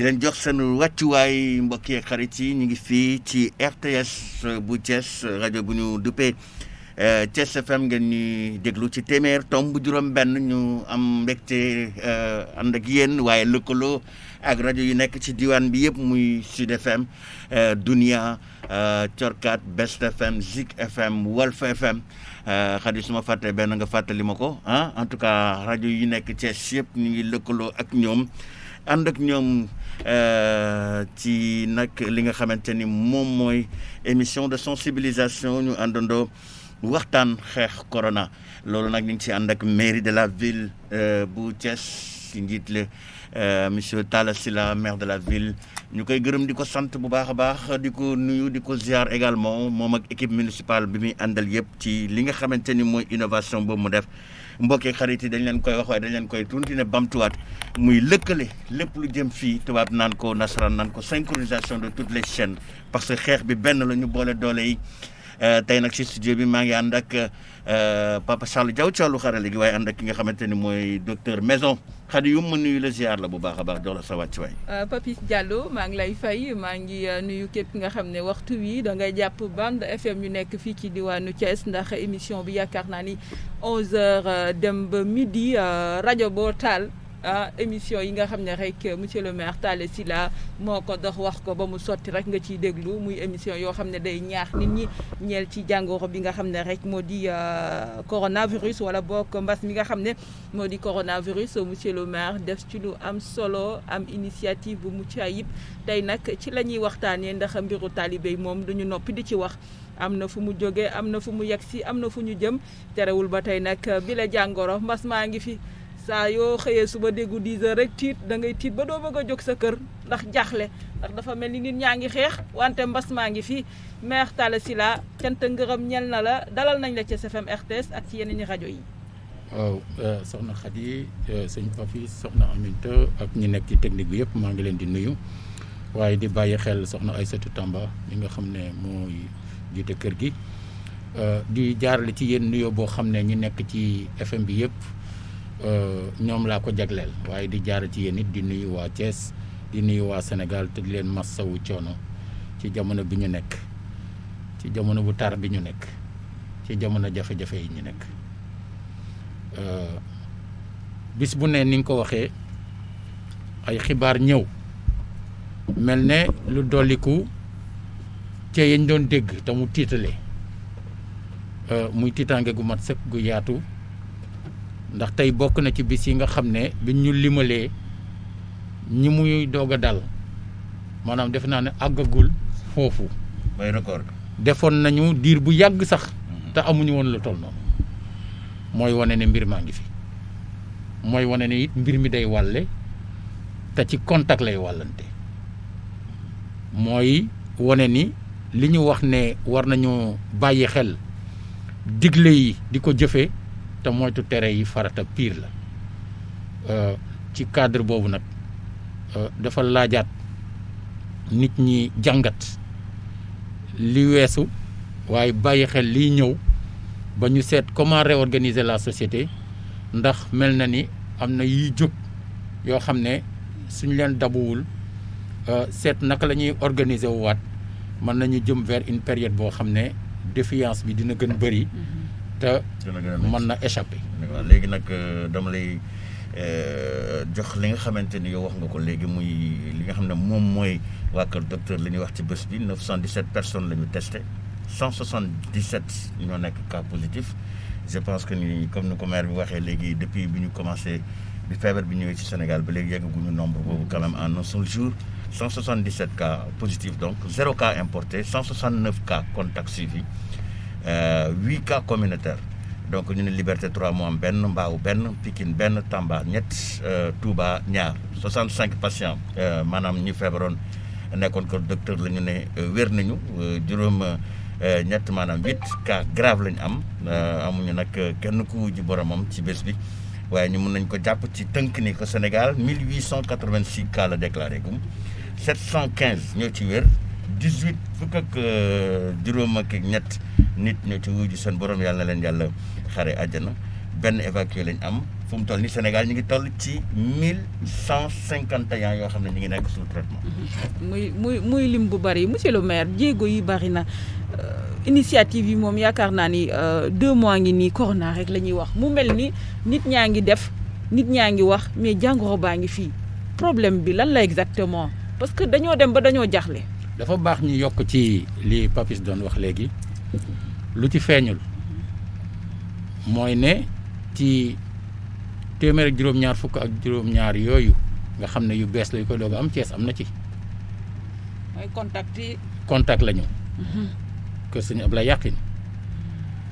leen jox seen wàccuwaay mbokk yi xarit yi ñu ngi fii ci RTS bu Thiès rajo bu ñu duppee Thiès FM ngeen ñuy déglu ci téeméer tomb juróom-benn ñu am mbégte ànd ak yéen waaye lëkkaloo ak rajo yu nekk ci diwaan bi yëpp muy Sud FM Dunia Corkat Best FM Zik FM Walf FM xadi su ma fàttee benn nga fàttali ma ko en tout cas rajo yu nekk Thiès yëpp ñu ngi lëkkaloo ak ñoom ànd ak ñoom ci nag li nga xamante ni moom mooy émission de sensibilisation ñu àndandoo waxtaan xeex corona loolu nag ñu ngi ci ànd ak mairie de la ville bu Thiès ci njiit la monsieur Talla Sylla maire de la ville ñu koy gërëm di ko sant bu baax a baax di ko nuyu di ko ziar également moom ak équipe municipale bi muy àndal yëpp ci li nga xamante ni mooy innovation boobu mu def mbokki xarit yi dañ leen koy wax waaye dañ leen koy tuuti ne bamtuwaat muy lëkkale lépp lu jëm fii tubaab naan ko nasaraan naan ko synchronisation de toutes les chaînes parce que xeex bi benn la ñu boole doole yi tey nag ci studio bi maa ngi ànd ak Papa Charles Diaw ci wàllu xarale gi waaye ànd ak ki nga xamante ni mooy docteur Maison xadi yu ma nuyu la ziar la bu baax a baax jox la sa wàccuwaay. Papis Diallo maa ngi lay fay maa ngi nuyu képp nga xam ne waxtu wi da ngay jàpp bande FM yu nekk fii ci diwaanu Thiès ndax émission bi yaakaar naa ni 11h dem ba midi rajo boo taal. Émission yi nga xam ne rek monsieur le maire Talla Sylla moo ko dox wax ko ba mu sotti rek nga ciy déglu muy émission yoo xam ne day ñaax nit ñi ñeel ci jàngoro bi nga xam ne rek moo di coronavirus wala boog mbas mi nga xam ne moo di coronavirus monsieur le maire def ci lu am solo am initiative bu mucc ayib tey nag ci la ñuy waxtaanee ndax mbiru taalibe yi moom duñu noppi di ci wax am na fu mu jógee am na fu mu yegg si am na fu ñu jëm terewul ba tey nag bi la jàngoro mbas maa ngi fi. saa yoo xëyee suba déggu 10 heures rek tiit da ngay tiit ba doo bëgg a jóg sa kër ndax jaaxle ndax dafa mel ni nit ñaa ngi xeex wante mbas maa ngi fi maire Talla Sylla cant ngërëm ñel na la dalal nañ la ci SFM RTS ak ci yeneen i rajo yi. waaw soxna Khady sëñ Papi soxna Aminta ak ñi nekk ci technique bi yëpp maa ngi leen di nuyu waaye di bàyyi xel soxna Aïssatou Tamba mi nga xam ne mooy jiite kër gi di jaarale ci yéen nuyoo boo xam ne ñi nekk ci FM bi yëpp. ñoom laa ko jagleel waaye di jaar ci yéen it di nuyu waa Thiès di nuyu waa Sénégal te di leen massawu coono ci jamono bi ñu nekk ci jamono bu tar bi ñu nekk ci jamono jafe-jafe yi ñu nekk bis bu ne ni nga ko waxee ay xibaar ñëw mel ne lu dolliku ca yañ doon dégg te mu tiitale muy tiitaange gu mat sëkk gu yaatu ndax tey bokk na ci bis yi nga xam ne biñ ñu limalee ñi muy doog a dal maanaam def naa ne àggagul foofu. mooy record. defoon nañu diir bu yàgg sax. te amuñu woon lu toll noonu. mooy wane ne mbir maa ngi fi mooy wane ne it mbir mi day wàlle te ci contact lay wàllante mooy wane ni li ñu wax ne war nañu bàyyi xel digle yi di ko jëfee. te moytu tere yi farata pire la ci cadre boobu nag dafa laajaat nit ñi jàngat li weesu waaye bàyyi xel liy ñëw ba ñu seet comment réorganiser la société ndax mel na ni am na yiy jóg yoo xam ne suñ leen dabuwul seet naka la ñuy organiser wu waat mën nañu jëm vers une période boo xam ne défiance bi dina gën bëri. te mën na échappé. waaw léegi nag dama lay jox li nga xamante ni yow wax nga ko léegi muy li nga xam ne moom mooy waa kër docteur li ñuy wax ci bés bi 917 personnes la ñu testé 177 ñoo nekk cas positif je pense que ni comme ni ko maire bi waxee léegi depuis bi ñu commencé bi feebar bi ñëwee ci Sénégal ba léegi yeggaguñu nombre boobu quand même en un seul jour 177 cas positifs donc 0 cas importé 169 cas contacts suivis 8 cas communautaires donc ñu ne Liberté 3 moo am benn Mbao benn Pikine benn Tamba ñett Touba ñaar 65 patients maanaam ñu feebaroon nekkoon ko docteur la ñu ne wér nañu juróom ñett maanaam 8 cas grave la ñu am amuñu nag kenn ku ji boromam ci bés bi waaye ñu mun nañ ko jàpp ci tënk ni ko Sénégal 1886 cas la déclaré gum 715 ñoo ci wér 18 fukk ak juróom ak ñett nit ñoo ci wuyu seen borom yàlla na leen yàlla xare àjjana benn évacué lañ am fu mu toll ni Sénégal ñu ngi toll ci 1151 yoo xam ne ñu ngi nekk sous traitement. muy lim bu bari monsieur le maire jéego yi bari na initiative yi moom yaakaar naa ni 2 mois ngi nii corona rek la ñuy wax mu mel ni nit ñaa ngi def nit ñaa ngi wax mais jàngoro baa ngi fii problème bi lan la exactement parce que dañoo dem ba dañoo jaxle. dafa baax ñu yokk ci li Papis doon wax léegi lu ci feeñul mooy ne ci téeméer ak juróom-ñaar fukk ak juróom-ñaar yooyu nga xam ne yu bees la yu koy doog am Thiès am na ci. mooy contact yi. contact la ñu. kër sëñ Ablaye Yaqin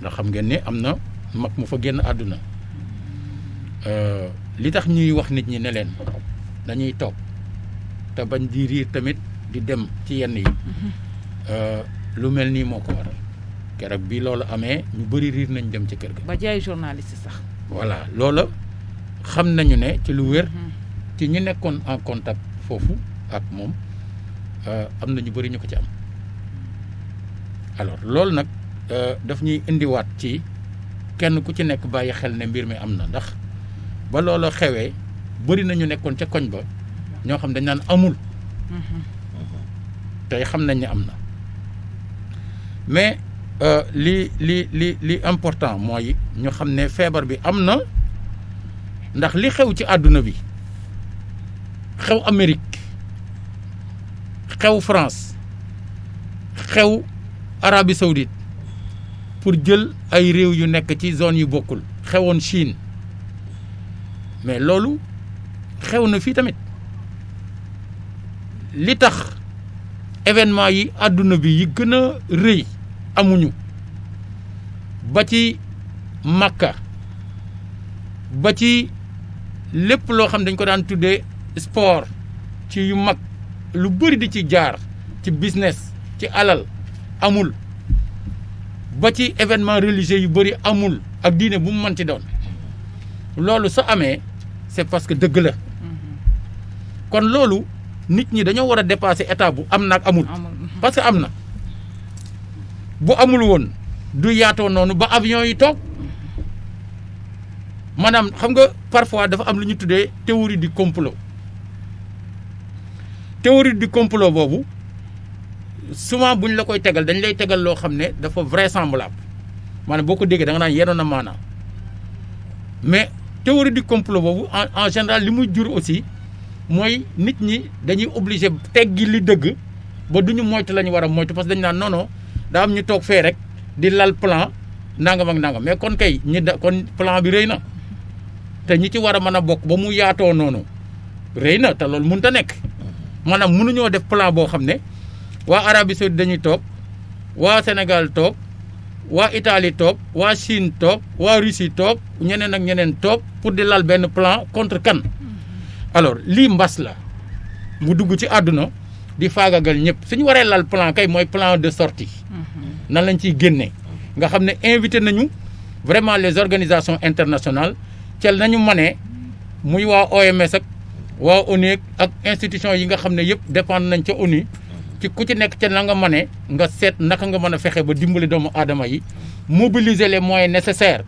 ndax xam ngeen ne am na mag mu fa génn àdduna li tax ñuy wax nit ñi ne leen dañuy toog te bañ di riir tamit di dem ci yenn yi lu mel nii moo ko waral keroog bi loolu amee ñu bëri riir nañ dem ci kër ga. ba jaay journaliste sax. voilà loola xam nañu ne ci lu wér ci ñu nekkoon en contact foofu ak moom am na ñu bëri ñu ko ci am alors loolu nag daf ñuy indiwaat ci kenn ku ci nekk bàyyi xel ne mbir mi am na ndax ba loola xewee bëri na ñu nekkoon ca koñ ba ñoo xam dañ naan amul tey xam nañ ne am na mais li important mooy ñu xam ne feebar bi am na ndax li xew ci àdduna bi xew Amérique xew France xew Arabie Saoudite pour jël ay réew yu nekk ci zone yu bokkul xewoon Chine mais loolu xew na fii tamit li tax événement yi àdduna bi yi gën a rëy amuñu ba ci Makka ba ci lépp loo xam dañ ko daan tuddee sport ci yu mag lu bëri di ci jaar ci business ci alal amul ba ci événement religieux yu bëri amul ak diine bu mu mën ci doon loolu sa amee c'est parce que dëgg la kon loolu nit ñi dañoo war a dépasser état bu am na ak amul parce que am na bu amul woon du yaatoo noonu ba avion yi toog maanaam xam nga parfois dafa am lu ñu tuddee théorie du complot boobu souvent buñ la koy tegal dañ lay tegal loo xam ne dafa vraisemblable maanaam boo ko déggee da nga naan yenoon na maanaam mais théorie du complot boobu en général li muy jur aussi mooy nit ñi dañuy obligé teggi li dëgg ba du ñu moytu la ñu war a moytu parce que dañu naan non non daa am ñu toog fee rek di lal plan nangam ak nangam mais kon kay kon plan bi rëy na te ñi ci war a mën a bokk ba mu yaatoo noonu rëy na te loolu mënut a nekk maanaam mënuñoo def plan boo xam ne waa Arabie Saoudite dañuy toog waa Sénégal toog waa Italie toog waa Chine toog waa Russie toog ñeneen ak ñeneen toog pour di lal benn plan contre kan alors lii mbas la mu dugg ci àdduna di faagagal ñëpp suñu waree lal plan kay mooy plan de sortie nan lañ ciy génnee nga xam ne invité nañu vraiment les organisations internationales cel nañu mënee muy waa OMS ak waa ONU ak institution yi nga xam ne yëpp dépendre nañ ca ONU ci ku ci nekk ca na nga mënee nga seet naka nga mën a fexe ba dimbali doomu aadama yi mobiliser les moyens nécessaires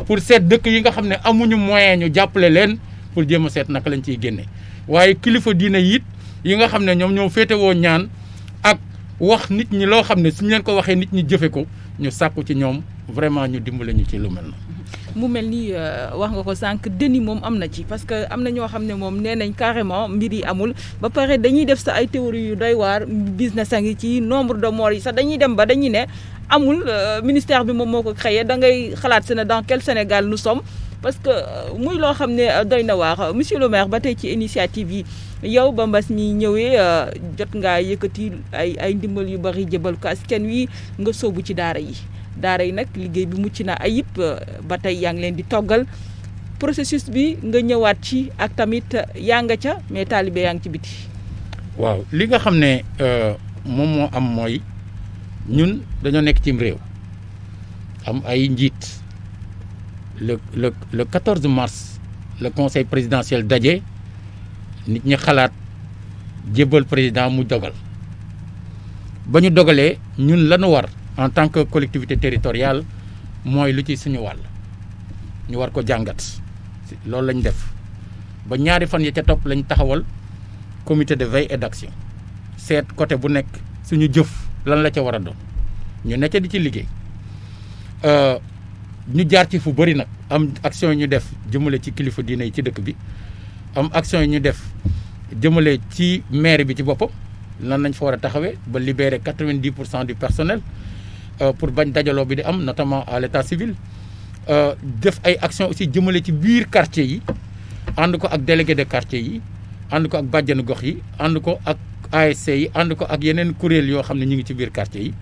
pour seet dëkk yi nga xam ne amuñu moyen ñu jàppale leen pour jéem a seet naka lañ ciy génne waaye kilifa diine it yi nga xam ne ñoom ñoo féetewoo ñaan ak wax nit ñi loo xam ne suñ leen ko waxee nit ñi jëfe ko ñu sàkku ci ñoom vraiment ñu dimbale ñu ci lu mel na mu mel ni wax nga ko sànq deni moom am na ci parce que am na ñoo xam ne moom nee nañ carrément mbir yi amul ba pare dañuy def sa ay théories yu doy waar business a ngi ci nombre de morts yi sax dañuy dem ba dañuy ne amul ministère bi moom moo ko créé da ngay xalaat se ne dans quel Sénégal nous sommes parce que muy loo xam ne doy na waar monsieur le maire ba tey ci initiative yi yow ba mbas mi ñëwee jot ngaa yëkkati ay ndimbal yu bari jëbal ko askan wi nga sóobu ci daara yi nag liggéey bi mucc na ayib ba tey yaa ngi leen di toggal processus bi nga ñëwaat ci ak tamit yaa nga ca mais taalibe yaa ngi ci biti. waaw li nga xam ne moom moo am mooy ñun dañoo nekk cim réew am ay njiit le 14 mars le conseil présidentiel daje nit ñi xalaat jébbal président mu dogal ba ñu dogalee ñun lañu war en tant que collectivité territoriale mooy lu ci suñu wàll ñu war ko jàngat loolu lañ def ba ñaari fan ya ca topp lañ taxawal comité de veille et d'action seet côté bu nekk suñu jëf lan la ca war a doon ñu nekk di ci liggéey ñu jaar ci fu bëri nag am action yi ñu def jëmale ci kilifa diine yi ci dëkk bi am action yi ñu def jëmale ci maire bi ci boppam lan lañ fa war a taxawee ba libérer 90% du personnel pour bañ dajaloo bi di am notamment à l'état civil def ay action aussi jëmale ci biir quartier yi ànd ko ak délégué de quartier yi ànd ko ak bàjjanu gox yi ànd ko ak ASC yi ànd ko ak yeneen kuréel yoo xam ne ñu ngi ci biir quartier yi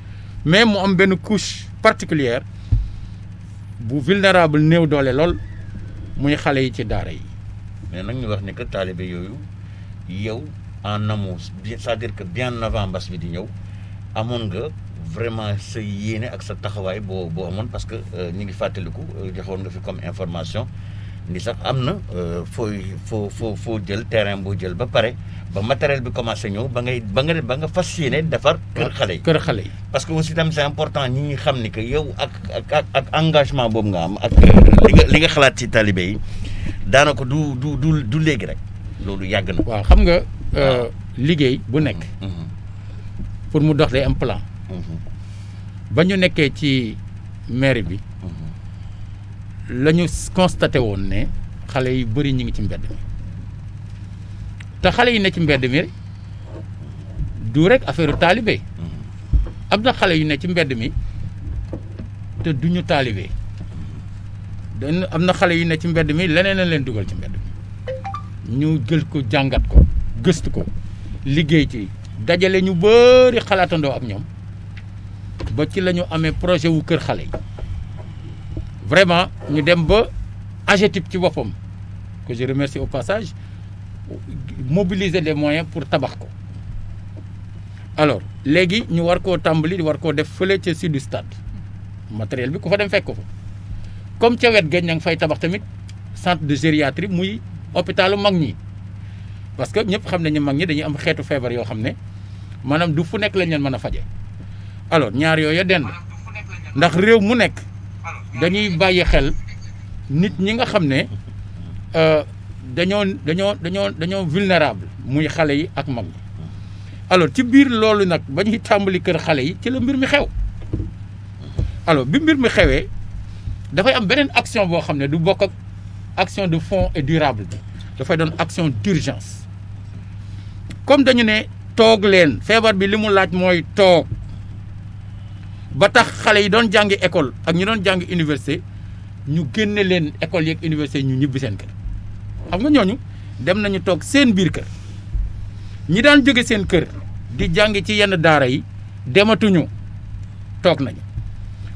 mais mu am benn couche particulière bu vulnérable néew doole lool muy xale yi ci daara yi. mais nag ñu wax ne que taalibe yooyu yow en amont c'est-à-dire que bien avant mbas bi di ñëw amoon nga vraiment sa yéene ak sa taxawaay boo amoon parce que ñu ngi fàttaliku joxoon nga fi comme information ni sax am na foo jël terrain boo jël ba pare ba matériel bi commencé ñëw ba nga fas yéene defar kër xale yi parce que aussi tam c'est important ñi ñi xam ni que yow ak engagement boobu nga am ak li nga xalaat ci talibé yi daanaka du léegi rek loolu yàgg na. waaw xam nga liggéey bu nekk pour mu dox day am plan ba ñu nekkee ci mairie bi la ñu constaté woon ne xale yu bëri ñu ngi ci mbedd mi te xale yi ne ci mbedd mi du rek affaire taalibe am na xale yu ne ci mbedd mi te duñu taalibe am na xale yu ne ci mbedd mi leneen la leen dugal ci mbedd mi ñu jël ko jàngat ko gëstu ko liggéey ci dajale ñu bëri xalaatandoo ak ñoom ba ci la ñu amee projet wu kër xale yi vraiment ñu dem ba AGETIP ci boppam que je remercie au passage mobiliser des moyens pour tabax ko alors léegi ñu war koo tàmbali war koo def fële ca sud du stade matériel bi ku fa dem fekk ko fa comme ca wet gañ ña ngi fay tabax tamit centre de gériatrie muy hôpitalu mag ñi parce que ñëpp xam nañu mag ñi dañuy am xeetu feebar yoo xam ne maanaam du fu nekk lañ leen mën a faje alors ñaar yooyu dend ndax réew mu nekk dañuy bàyyi xel nit ñi nga xam ne dañoo vulnérable muy xale yi ak mag ñi alors ci biir loolu nag ba ñuy tàmbali kër xale yi ci la mbir mi xew alors bi mbir mi xewee dafay am beneen action boo xam ne du bokk ak action de fond et durable bi dafay doon action d'urgence comme dañu ne toog leen feebar bi li mu laaj mooy toog ba tax xale yi doon jàngi école ak ñu doon jàngi université ñu génne leen école yeeg université ñu ñibbi seen kër xam nga ñooñu dem nañu toog seen biir kër ñi daan jóge seen kër di jàngi ci yenn daara yi dematuñu toog nañu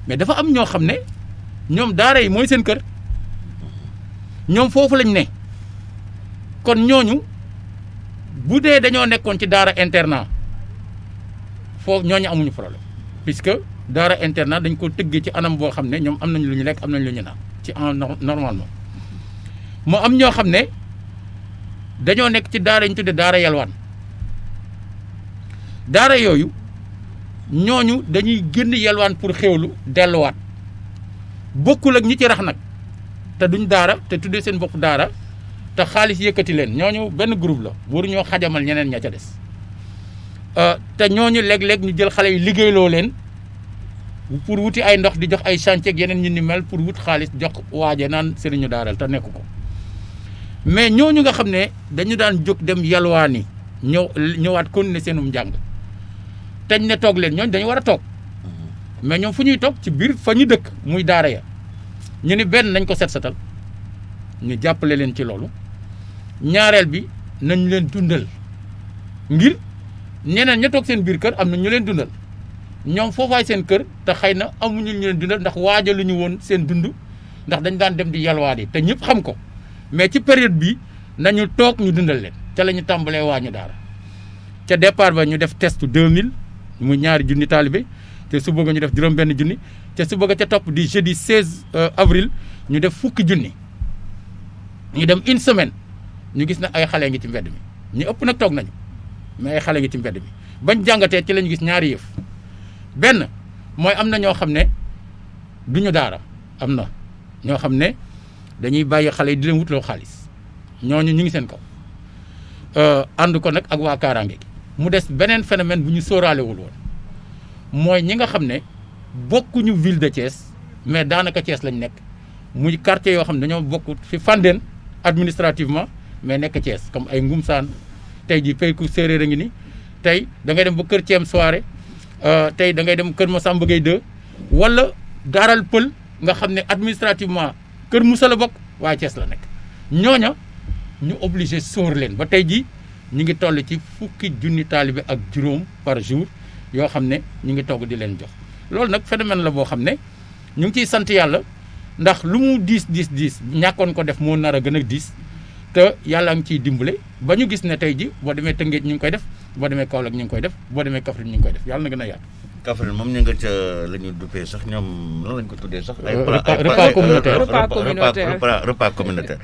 mais dafa am ñoo xam ne ñoom daara yi mooy seen kër ñoom foofu lañ ne kon ñooñu bu dee dañoo nekkoon ci daara internat foofu ñooñu amuñu problème puisque daara internat dañ ko tëggee ci anam boo xam ne ñoom am nañ lu ñu lekk am nañ lu ñu naan ci normalement moo am ñoo xam ne dañoo nekk ci daara ñu tudde daara yalwaan daara yooyu ñooñu dañuy génn yalwaan pour xéwlu delluwaat bokkul ak ñi ci rax nag te duñ daara te tuddee seen bopp daara te xaalis yëkkati leen ñooñu benn groupe la waruñoo xajamal ñeneen ña ca des te ñooñu léeg-léeg ñu jël xale yi liggéeyloo leen pour wuti ay ndox di jox ay chantier ak yeneen ñu ni mel pour wut xaalis jox waaje naan sëriñu daaral te nekku ko mais ñooñu nga xam ne dañu daan jóg dem yalwaani ñëwaat continuer seenum njàng teñ ne toog leen ñooñu dañu war a toog mais ñoom fu ñuy toog ci biir fa ñu dëkk muy daara ya ñu ni benn nañ ko set-setal ñu jàppale leen ci loolu ñaareel bi nañ leen dundal ngir ñeneen ña toog seen biir kër am na ñu leen dundal ñoom foofaay seen kër te xëy na amuñu ñu leen dundal ndax waajaluñu woon seen dund ndax dañ daan dem di yalwaani te ñëpp xam ko mais ci période bi nañu toog ñu dundal leen ca la ñu tàmbalee waañu daara ca départ ba ñu def test 2000 muy ñaari junni taalibe te su bëgg ñu def juróom-benn junni te su bëgg ca topp di jeudi 16 avril ñu def fukki junni ñu dem une semaine ñu gis na ay xale ngi ci mbedd mi ñu ëpp nag toog nañu mais ay xale ngi ci mbedd mi bañ jàngatee ci lañu gis ñaari yëf benn mooy am na ñoo xam ne duñu daara am na ñoo xam ne dañuy bàyyi xale yi di leen wutloo xaalis ñooñu ñu ngi seen kaw ànd ko nag ak waa kaaraange gi mu des beneen phénomène bu ñu sóoraalewul woon mooy ñi nga xam ne bokkuñu ville de Thiès mais daanaka Thiès lañ nekk muy quartier yoo xam ne dañoo bokk fi Fandène administrativement mais nekk Thiès comme ay Ngumsaan tey jii Peyku séeréer a ngi ni tey da ngay dem ba kër Thiem Soirée tey da ngay dem kër Massamba Gueye 2 wala Daaral Pël nga xam ne administrativement kër Moussa la bokk waaye Thiès la nekk ñooña ñu obligé sóor leen ba tey jii ñu ngi toll ci 10,000 taalibe ak juróom par jour yoo xam ne ñu ngi togg di leen jox loolu nag phénomène la boo xam ne ñu ngi ciy sant yàlla ndax lu mu diis ñàkkoon ko def moo nar a gën a diis te yàlla ngi ciy dimbale ba ñu gis ne tey ji boo demee Tëngéej ñu ngi koy def boo demee Kaolack ñu ngi koy def boo demee Kaffrine ñu ngi koy def yàlla na gën a yaatu. Kaffrine moom ñu nga ca la ñu duppee sax ñoom lan lañ ko tuddee sax. repas communautaire repas communautaire.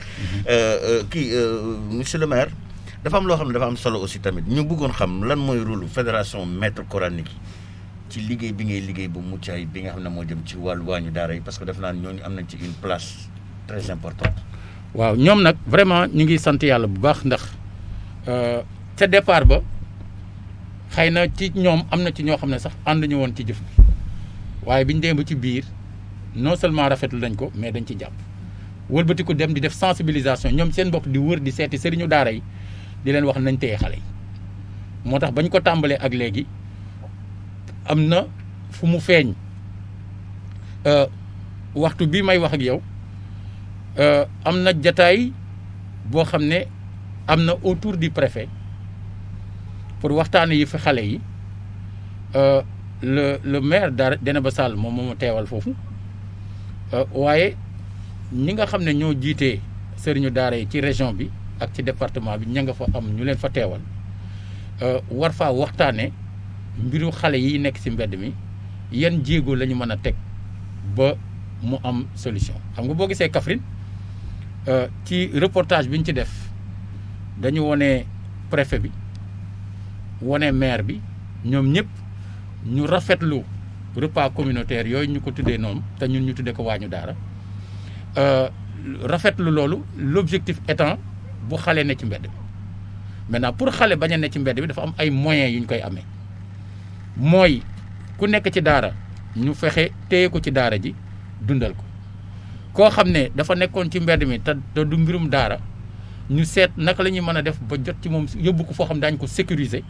Kii monsieur le maire dafa am loo xam ne dafa am solo aussi tamit ñu bëggoon xam lan mooy rôle fédération maître coranique yi ci liggéey bi ngay liggéey bu mucc ayib bi nga xam ne moo jëm ci wàllu waañu daara yi parce que def naa ñooñu am nañ ci une place très importante. waaw ñoom nag vraiment ñu ngi sant yàlla bu baax ndax ca départ ba xëy na ci ñoom am na ci ñoo xam ne sax ànduñu woon ci jëf bi waaye biñ demee ba ci biir non seulement rafetlu nañ ko mais dañ ci jàpp wëlbati ko dem di def sensibilisation ñoom seen bopp di wër di seeti sëriñu daara yi di leen wax nañ téye xale yi moo tax bañ ko tàmbalee ak léegi am na fu mu feeñ waxtu bii may wax ak yow am na jataay boo xam ne am na autour du préfet pour waxtaane yi fi xale yi le maire Deneba Sall moom moo ma teewal foofu waaye ñi nga xam ne ñoo jiitee sëriñu daara yi ci région bi ak ci département bi ña nga fa am ñu leen fa teewal war faa waxtaane mbiru xale yi nekk ci mbedd mi yan jéego la ñu mën a teg ba mu am solution xam nga boo gisee Kaffrine ci reportage bi ñu ci def dañu wone préfet bi wone maire bi ñoom ñëpp ñu rafetlu repas communautaire yooyu ñu ko tuddee noonu te ñun ñu tuddee ko waañu daara rafetlu loolu l'objectif étant bu xale ne ci mbedd bi maintenant pour xale bañ a ne ci mbedd bi dafa am ay moyens yu ñu koy amee mooy ku nekk ci daara ñu fexe téye ko ci daara ji dundal ko koo xam ne dafa nekkoon ci mbedd mi te du mbirum daara ñu seet naka la ñuy mën a def ba jot ci moom yóbbu ko foo xam ne daañu ko sécuriser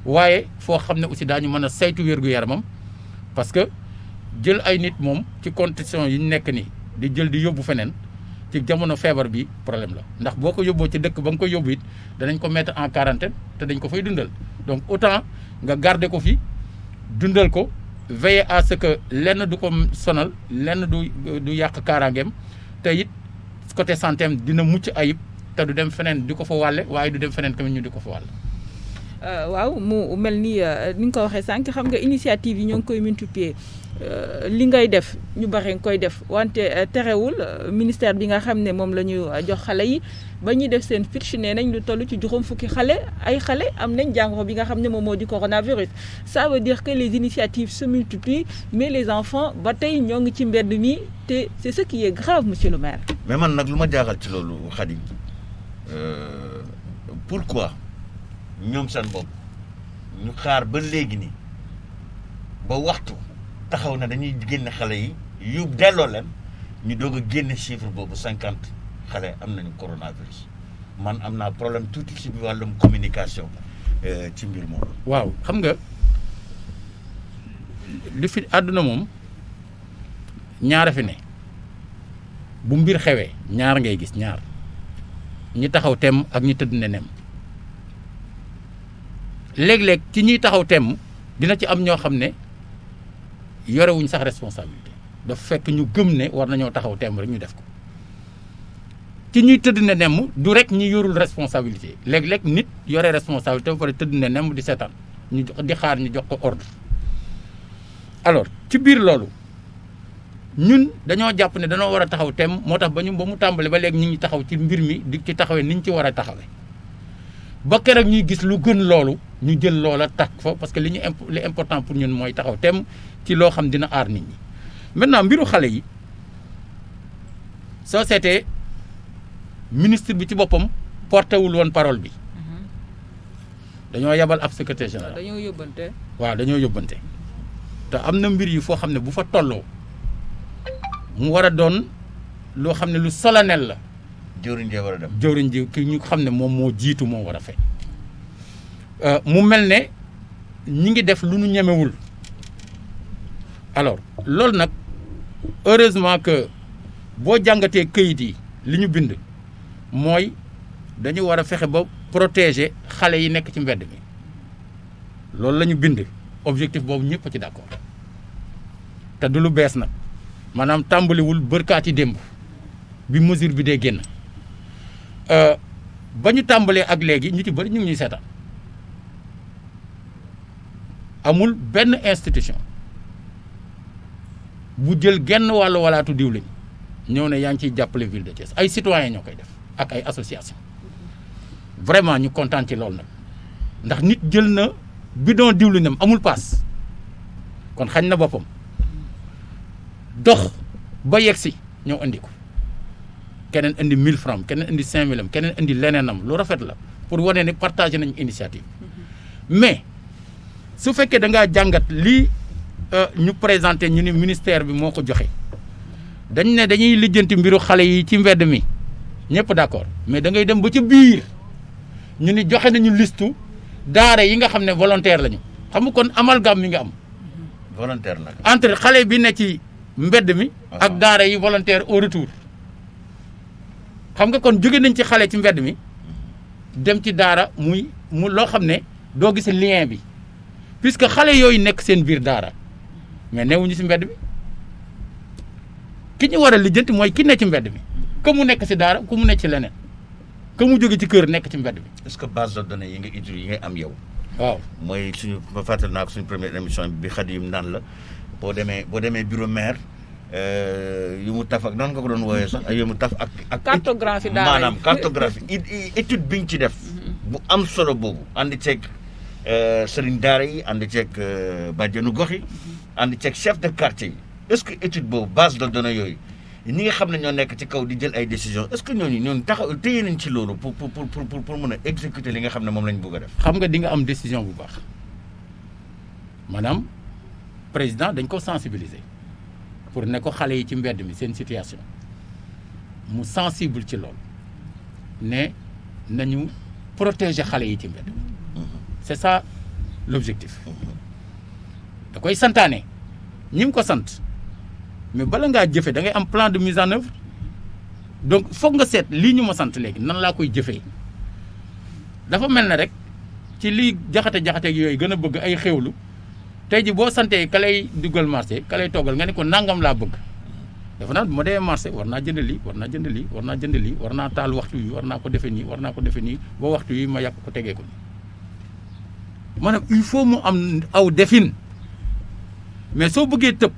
waaye foo xam ne aussi daañu mën a saytu wér-gu-yaramam parce que jël ay nit moom ci condition yi ñu nekk nii di jël di yóbbu feneen ci jamono feebar bi problème la ndax boo ko yóbboo ci dëkk ba nga ko yóbbu it danañ ko mettre en quarantaine te dañ ko fay dundal donc autant nga garder ko fi dundal ko veiller à ce que lenn du ko sonal lenn du yàq kaaraangeem te it côté santé am dina mucc ayib te du dem feneen di ko fa wàlle waaye du dem feneen tamit ñu di ko fa wàlle. waaw mu mel ni ni nga ko waxee sànq xam nga initiative yi ñoo ngi koy multiplier li ngay def ñu bari nga koy def wante terewul ministère bi nga xam ne moom la ñu jox xale yi ba ñuy def seen fiche nee nañ lu toll ci juróom fukki xale am nañ jàngoro bi nga xam ne moom moo di coronavirus. Ça veut dire que les initiatives se multiplient mais les enfants ba tey ñoo ngi ci mbedd mi te c'est ce qui est grave monsieur le maire. mais man nag lu ma jaaxal ci loolu Khady pourquoi ñoom seen bopp ñu xaar ba léegi nii ba waxtu taxaw na dañuy génne xale yi yu delloo leen ñu doog a génne chiffre boobu 50 xale am nañu coronavirus man am naa problème tuuti ci wàllum communication ci mbir moom. waaw xam nga li fi àdduna moom ñaara fi ne bu mbir xewee ñaar ngay gis ñaar ñi taxaw tem ak ñi tëdd ne nem léeg-léeg ci ñiy taxaw temm dina ci am ñoo xam ne yorewuñ sax responsabilité dafa fekk ñu gëm ne war nañoo taxaw temm rek ñu def ko ci ñuy tëdd ne nemm du rek ñi yorul responsabilité léeg-léeg nit yore responsabilité ba pare tëdd ne nemm di seetaan ñu di xaar ñu jox ko ordre. alors ci biir loolu ñun dañoo jàpp ne dañoo war a taxaw temm moo tax ba mu tàmbale ba léegi ñu ngi taxaw ci mbir mi di ci taxawee ni ñu ci war a taxawee ba keroog ñuy gis lu gën loolu ñu jël loola takk fa parce que li important pour ñun mooy taxaw temm ci loo xam dina aar nit ñi. maintenant mbiru xale yi soo seetee ministre bi ci boppam porté wul woon parole bi dañoo yabal ab secrétaire général. dañoo yóbbante. waaw dañoo yóbbante te am na mbir yi foo xam ne bu fa tolloo mu war a doon loo xam ne lu solennel la. jëwriñ jee war a dem. jëwriñ ji ki ñu xam ne moom moo jiitu moo war a fe mu mel ne ñi ngi def lu nu ñemewul alors loolu nag heureusement que boo jàngatee këyit yi li ñu bind mooy dañu war a fexe ba protéger xale yi nekk ci mbedd mi loolu la ñu bind objectif boobu ñëpp a ci d'accord te du lu bees nag maanaam tàmbaliwul bërkaati démb bi mesure bi dee génn ba ñu tàmbalee ak léegi ñu ci bëri ñu ngi ñuy seetaan amul benn institution bu jël genn wàllu walaatu diwlin ñëw ne yaa ngi ciy jàppale ville de Thiès ay citoyens ñoo koy def ak ay association vraiment ñu kontaan ci loolu nag ndax nit jël na bidon diwlinam amul paas kon xañ na boppam dox ba yegg si ñëw indi ko keneen indi 1000 francs keneen indi 5000 am keneen indi leneenam lu rafet la pour wane ne partagé nañu initiative mais su fekkee da ngaa jàngat lii ñu présenté ñu ni ministère bi moo ko joxe dañ ne dañuy lijjanti mbiru xale yi ci mbedd mi ñëpp d'accord mais da ngay dem ba ci biir ñu ni joxe nañu listu daara yi nga xam ne volontaire lañu xam nga kon amalgame mi nga am. volontaire nag. entre xale bi ne ci mbedd mi. ak daara yi volontaire au retour. xam nga kon jóge nañ ci xale ci mbedd mi dem ci daara mu loo xam ne doo gis lien bi puisque xale yooyu nekk seen biir daara mais newuñu ci mbedd mi ki ñu war a lijjanti mooy ki ne ci mbedd mi que mu nekk ci daara ku mu nekk ci leneen que mu jóge ci kër nekk ci mbedd mi. est-ce que base de données yi nga utiliser yi nga am yow. waaw mooy suñu ba fàttali naa ko suñu première émission bi Khadim naan la boo demee bureau maire yu mu taf ak nan nga ko doon wooyee sax yu mu taf ak. cartographie daara maanaam cartographie étude bi ñu ci def. bu am solo boobu ànd ceeg sëriñ daara yi ànd ceeg bàjjenu gox yi ànd ceeg chef de quartier yi est-ce que étude boobu base de données yooyu ñi nga xam ne ñoo nekk ci kaw di jël ay décisions est-ce que ñooñu taxaw téye nañ ci loolu pour mën a exécuter li nga xam ne moom lañ bëgg a def. xam nga di nga am décision bu baax maanaam président dañ ko sensibiliser pour ne ko xale yi ci mbedd mi seen situation mu sensible ci loolu ne nañu protéger xale yi ci mbedd mi c'est ça l'objectif da koy santaane ñi mu ko sant mais bala ngaa jëfe da ngay am plan de mise en œuvre donc foog nga seet lii ñu ma sant léegi nan laa koy jëfee dafa mel ne rek ci lii jaxate yooyu gën a bëgg ay xewlu tey ji boo santee ka lay duggal marché ka lay toggal nga ne ko nangam laa bëgg dafa naan bu ma demee marché war naa jënd lii war naa jënd lii war naa jënd lii war naa taal waxtu yi war naa ko defee nii war naa ko defee nii ba waxtu yi ma yàq ko tegee ko nii maanaam il faut mu am aw defin mais soo bëggee tëb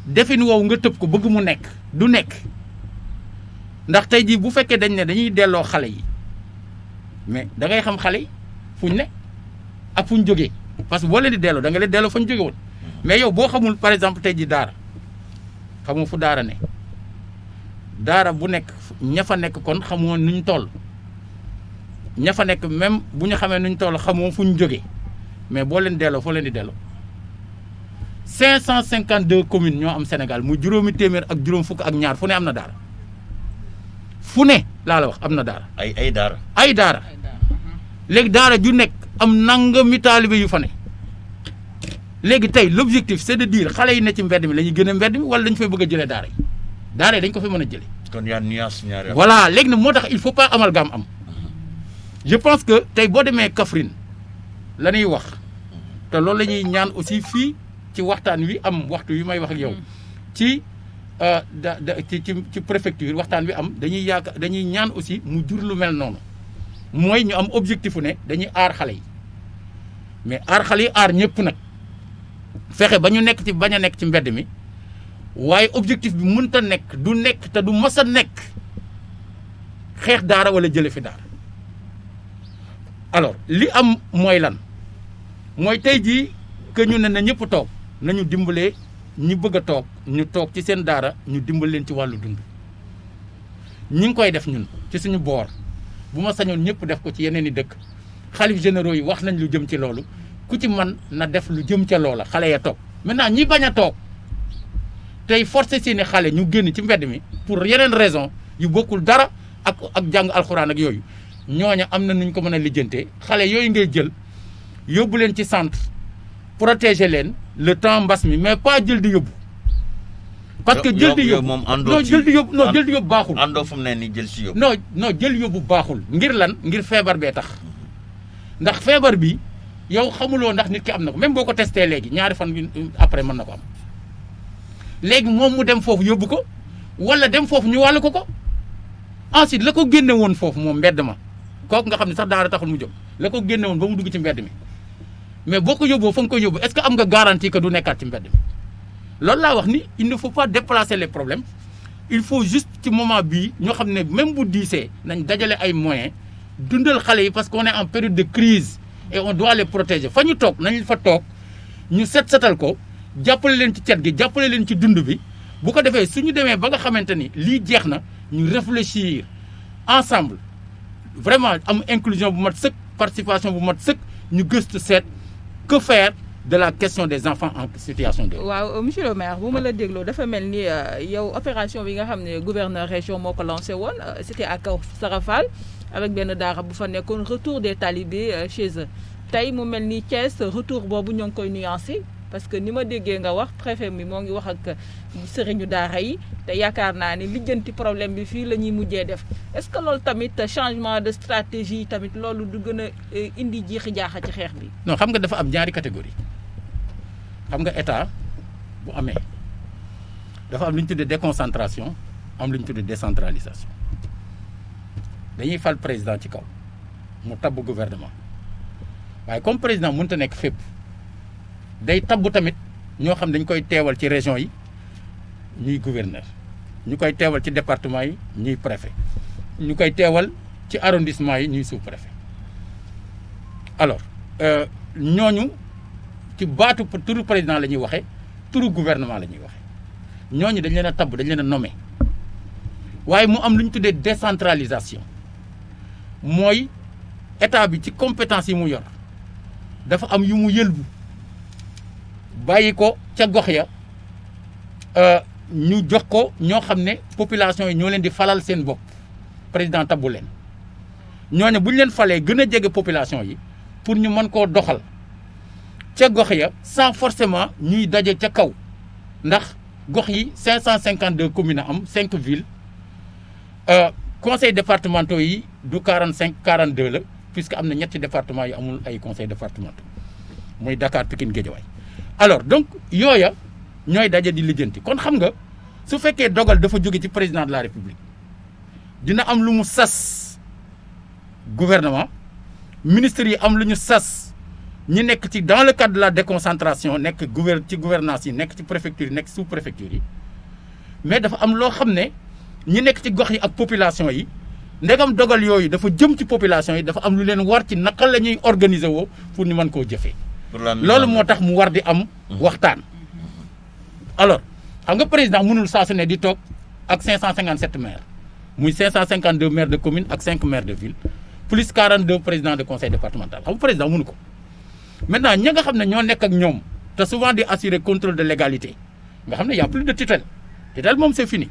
defin woowu nga tëb ko bëgg mu nekk du nekk ndax tey jii bu fekkee dañ ne dañuy delloo xale yi mais da ngay xam xale yi fuñ ne ak fuñ jógee parce que boo leen di delloo da nga leen delloo fañ jóge woon mais yow boo xamul par exemple tey jii daara xamoo fu daara ne daara bu nekk ña fa nekk kon xamoo nuñ toll ña fa nekk même bu ñu xamee nuñ toll xamoo fuñ jógee mais boo leen delloo foo leen di delloo 552 communes ñoo am Sénégal mu juróomi téeméer ak juróom fukk ak ñaar fu ne am na daara fu ne laa la wax am na daara. ay daara. ay daara léegi daara ju nekk am nangami taalibe yu fa ne léegi tey l'objectif c'est de dire xale yi ne ci mbedd mi la ñuy gën a mbedd mi wala dañu fay bëgg a jëlee daara yi dañ ko fi mën a jëlee. kon yaa nuance ñaari. voilà léegi nag moo tax il faut pas amalgame am je pense que tey boo demee Kaffrine la ñuy wax te loolu la ñuy ñaan aussi fii ci waxtaan wi am waxtu wi may wax ak yow ci ci préfecture waxtaan wi am dañuy ñaan aussi mu jur lu mel noonu mooy ñu am objectif ne dañuy aar xale yi mais aar xale yi aar ñëpp nag fexe ba ñu nekk ci bañ a nekk ci mbedd mi waaye objectif bi mënta nekk du nekk te du mës a nekk xeex daara wala jële fi daara alors li am mooy lan mooy tey jii que ñu ne na ñëpp toog nañu dimbalee ñi bëgg a toog ñu toog ci seen daara ñu dimbal leen ci wàllu dund ñi ngi koy def ñun ci suñu boor bu ma sañoon ñëpp def ko ci yeneen i dëkk xalif généraux yi wax nañ lu jëm ci loolu ku ci man na def lu jëm ca loola xale ya toog maintenant ñi bañ a toog tey forcé seeni xale ñu génn ci mbedd mi pour yeneen raison yu bokkul dara ak jàng alxuraan ak yooyu ñooña am na nuñ ko mën a lijjantee xale yooyu ngay jël yóbbu leen ci centre protéger leen le temps mbas mi mais pas jël di yóbbu. parce que jël di yóbbu non jël di yóbbu non jël di yóbbu baaxul. àndoo fu mu ne nii jël si yóbbu. non jël yóbbu baaxul ngir lan ngir feebar bee tax ndax feebar bi yow xamuloo ndax nit ki am na ko même boo ko testé léegi ñaari fan après mën na ko am léegi moom mu dem foofu yóbbu ko wala dem foofu ñu wàll ko ensuite la ko génne woon foofu moom mbedd ma kooku nga xam ne sax daara taxul mu jóg la ko génne woon ba mu dugg ci mbedd mi mais boo ko yóbboo fa nga koy yóbbu est-ce que am nga garantie que du nekkaat ci mbedd mi loolu laa wax ni il ne faut pas déplacer les problèmes il faut juste ci moment bii ñoo xam ne même bu diisee nañ dajale ay moyens dundal xale yi parce qu'on est en période de crise et on doit les protéger fa ñu toog nañ fa toog ñu setal ko jàppale leen ci cet gi jàppale leen ci dund bi bu ko defee suñu demee ba nga xamante ni lii jeex na ñu réfléchir ensemble vraiment am inclusion bu mat sëkk participation bu mat sëkk ñu gëstu seet que faire de la question des enfants en situation de. waaw monsieur le maire bu ma la dégloo dafa mel ni yow opération bi nga xam ne gouverneur région moo ko lancé woon c'était à Kaw Sarafal avec benn daara bu fa nekkoon retour des talibés chez eux tey mu mel ni Thiès retour boobu ñoo ngi koy nuancé parce que ni ma déggee nga wax préfet mi moo ngi wax ak sëriñu daara yi te yaakaar naa ni lijjanti problème bi fii la ñuy mujjee def est-ce que loolu tamit changement de stratégie tamit loolu du gën a indi jiixi jaaxa ci xeex bi. non xam nga dafa am ñaari catégorie xam nga état bu amee dafa am lu ñu tuddee déconcentration am lu ñu tuddee décentralisation dañuy fal président ci kaw mu tabb gouvernement waaye comme président mënut a nekk fépp day tabb tamit ñoo xam dañ koy teewal ci région yi ñuy gouverneur ñu koy teewal ci département yi ñuy préfet ñu koy teewal ci arrondissement yi ñuy sous-préfet alors ñooñu ci baatu turu président la ñuy waxee turu gouvernement la ñuy waxee ñooñu dañ leen a tabb dañ leen a nommé waaye mu am lu ñu tuddee décentralisation mooy état bi ci compétence yi mu yor dafa am yu mu yëlbu bàyyi ko ca gox ya ñu jox ko ñoo xam ne population yi ñoo leen di falal seen bopp président tabbu leen ñooñu bu ñu leen falee gën a jege population yi pour ñu mën koo doxal ca gox ya sans forcément ñuy daje ca kaw ndax gox yi 552 communes am 5 villes conseils départementaux yi du 45 42 la puisque am na ñetti départements yi amul ay conseils départementaux muy Dakar Pikine Guédiawaye alors donc yooya ñooy daje di lijjanti kon xam nga su fekkee dogal dafa jóge ci président de la république dina am lu mu sas gouvernement ministres yi am lu ñu sas ñi nekk ci dans le cadre de la déconcentration nekk ci gouvernance yi nekk ci préfecture yi nekk sous préfecture yi mais dafa am loo xam ne ñi nekk ci gox yi ak population yi ndegam dogal yooyu dafa jëm ci population yi dafa am lu leen war ci naka la ñuy organiser woo pour ñu mën koo jëfee loolu moo tax mu war di am waxtaan alors xam nga président mënul saa su ne di toog ak 557 maires muy 552 maires de commune ak 5 maires de ville plus 42 présidents de conseil départemental xam nga président mënu ko maintenant ñi nga xam ne ñoo nekk ak ñoom te souvent di assurer contrôle de légalité nga xam ne y a plus de tutelle moom c'est fini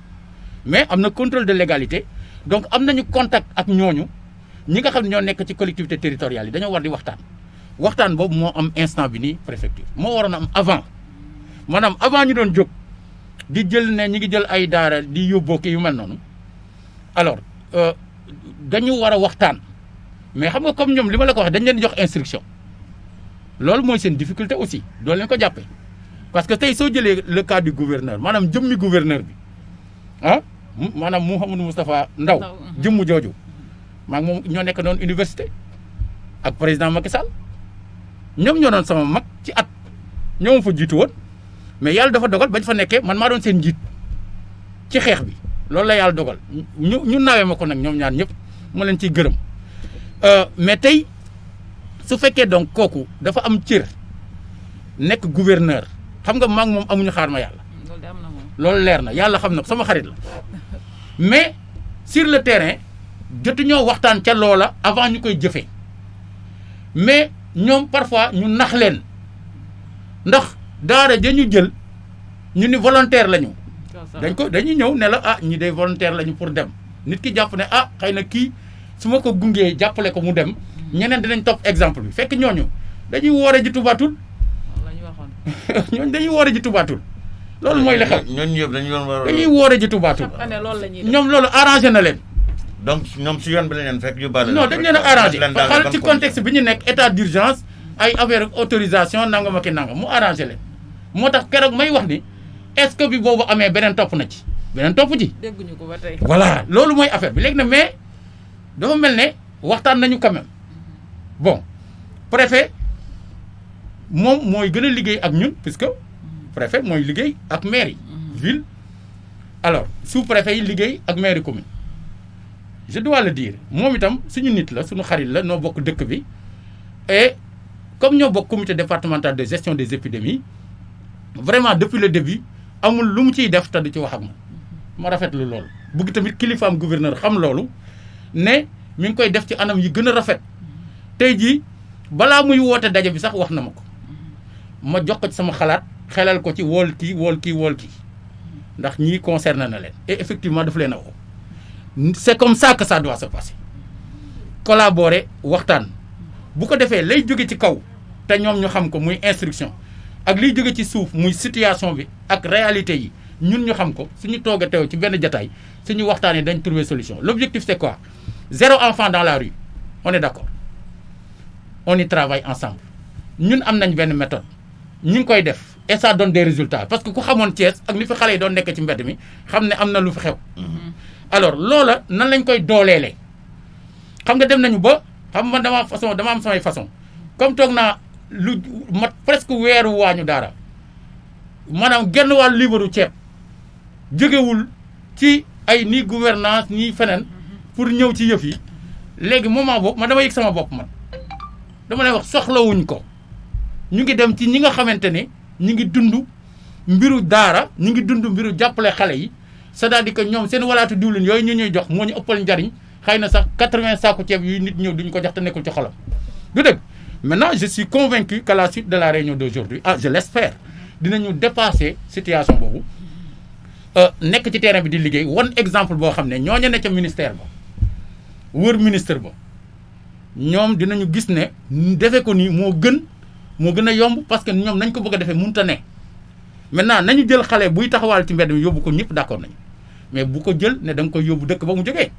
mais am na contrôle de légalité donc am nañu contact ak ñooñu ñi nga xam ne ñoo nekk ci collectivité territoriale yi dañoo war di waxtaan boobu moo am instant bi nii préfecture moo waroon am avant maanaam avant ñu doon jóg di jël ne ñi ngi jël ay daara di yóbboo ki yu mel noonu alors dañu war a waxtaan mais xam nga comme ñoom li ma la ko wax dañ leen jox instruction loolu mooy seen difficulté aussi doo leen ko jàppee parce que tey soo jëlee le cas du gouverneur maanaam jëmmi gouverneur bi maanaam Mouhamadou Moustapha Ndaw jëmmu jooju maa ngi moom ñoo nekk doon université ak président Macky Sall ñoom ñoo doon sama mag ci at ñoom fa jiitu woon mais yàlla dafa dogal bañ fa nekkee man maa doon seen njiit ci xeex bi loolu la yàlla dogal ñu nawee ma ko nag ñoom ñaar ñëpp ma leen ciy gërëm mais tey su fekkee donc kooku dafa am cër nekk gouverneur xam nga maa ngi moom amuñu xaar ma yàlla loolu leer na yàlla xam na sama xarit la mais sur le terrain jotu ñoo waxtaan ca loola avant ñu koy jëfee mais ñoom parfois ñu nax leen ndax daara ja ñu jël ñu ni volontaire lañu. dañuy ñëw ne la ah ñi day volontaire lañu pour dem nit ki jàpp ne ah xëy na kii su ma ko gungee jàppale ko mu dem ñeneen dinañ topp exemple bi fekk ñooñu dañuy woore ji tubaatul. ñooñu dañuy woore ji tubaatul. loolu mooy li xew ñooñu yëpp dañuy woore ji tubaatul. ñoom loolu arrangé na leen. donc ñoom si yoon bi la leen fekk yu bari. non dañ leen a arrangé xal ci contexte bi ñu nekk état d'urgence ay affaire autorisation nangam ak nangam mu arrangé leen moo tax keroog may wax ni est-ce que bi boobu amee beneen topp na ci beneen topp ji. dégguñu ko ba tey. voilà loolu mooy affaire bi léegi nag mais dafa mel ne waxtaan nañu quand même bon préfet moom mooy gën a liggéey ak ñun puisque préfet mooy liggéey ak maire yi ville alors sous-préfet yi liggéey ak maire commune je dois le dire moom itam suñu nit la suñu xarit la noo bokk dëkk bi et comme ñoo bokk comité départemental de gestion des épidémies vraiment depuis le début amul lu mu ciy def te du ci wax ak ma rafetlu loolu bëgg tamit kilifaam gouverneur xam loolu ne mi ngi koy def ci anam yi gën a rafet tey jii balaa muy woote daje bi sax wax na ma ko ma jox ko ci sama xalaat xelal ko ci wool kii ndax ñii concerné na leen et effectivement daf leen a woo c'est comme ça que ça doit se passer collaborer waxtaan bu ko defee lay jóge ci kaw te ñoom ñu xam ko muy instruction ak liy jóge ci suuf muy situation bi ak réalité yi ñun ñu xam ko suñu toog a teew ci benn jataay suñu waxtaanee dañ trouver solution l'objectif c'est quoi 0 enfant dans la rue on est d'accord on y travaille ensemble ñun am nañ benn méthode ñu ngi koy def et ça donne des résultats parce que ku xamoon Thiès ak li fi xale yi doon nekk ci mbedd mi xam ne am na lu fi xew alors loola nan lañ koy dooleele xam nga dem nañu ba xam man dama am samay façon comme toog naa lu mat presque weeru waañu daara maanaam genn wàllu liibaru ceeb jógewul ci ay ni gouvernance ni feneen pour ñëw ci yëf yi léegi moment boobu man dama yëg sama bopp man dama lay wax soxlawuñ ko ñu ngi dem ci ñi nga xamante ne ñu ngi dund mbiru daara ñu ngi dund mbiru jàppale xale yi c'est-à-dire que ñoom seen walaatu diwlin yooyu ñu ñuy jox moo ñu ëppal njariñ xëy na sax 80 saaku ceeb yu nit ñëw duñu ko jox te nekkul ci xolam du dëgg maintenant je suis convaincu qu'à la suite de la réunion d'aujourd'hui je l'espère dinañu dépasser situation boobu nekk ci terrain bi di liggéey wan exemple boo xam ne ñooñu ne ca ministère ba wër ministre ba ñoom dinañu gis ne defee ko nii moo gën a yomb parce que ñoom nañ ko bëgg a defee mënut a ne maintenant nañu jël xale buy taxawal ci mbedd mi yóbbu ko ñëpp d'accord nañu mais bu ko jël ne da nga koy yóbbu dëkk ba mu jógee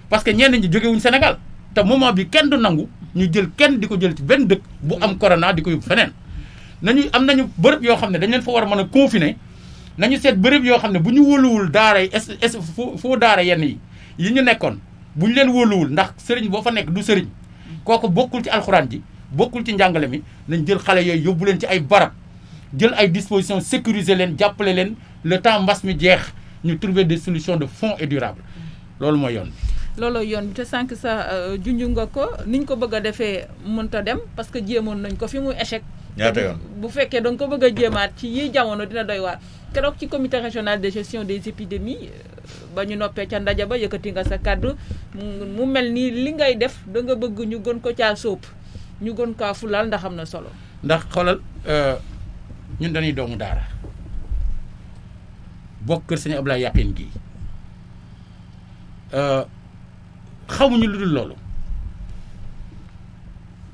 parce que ñenn ñi jógewuñu Sénégal te moment bi kenn du nangu ñu jël kenn di ko jël ci benn dëkk bu am corona di ko yóbbu feneen nañu bërëb yoo xam ne dañ leen fa war a mën a confiner nañu seet bërëb yoo xam ne bu ñu wóoluwul daara yi foo daara yenn yi ñu nekkoon bu ñu leen wóoluwul ndax sëriñ boo fa nekk du sëriñ kooku bokkul ci alxuraan ji bokkul ci njàngale mi nañ jël xale yooyu yóbbu leen ci ay barab jël ay dispositions sécuriser leen jàppale leen le temps mbas mi jeex ñu trouver des solutions de fond et durable loolu mooy yoon bi. looloo yoon bi te sànq sa junj nga ko niñ ko bëgg a defee mënta dem parce que jéemoon nañ ko fi muy échec. ñaata yoon bu fekkee da nga ko bëgg a jéemaat ci yi jamono dina doy waar keroog ci comité régional de gestion des épidémies ba ñu noppee ca ndaje ba yëkkati nga sa kàddu mu mel ni li ngay def da nga bëgg ñu gën ko caa sóob ñu gën kaa fulaal ndax am na solo. ndax xoolal ñun dañuy doomu daara bokk kër Sëñ Ablaye Yaqin gi xamuñu lu dul loolu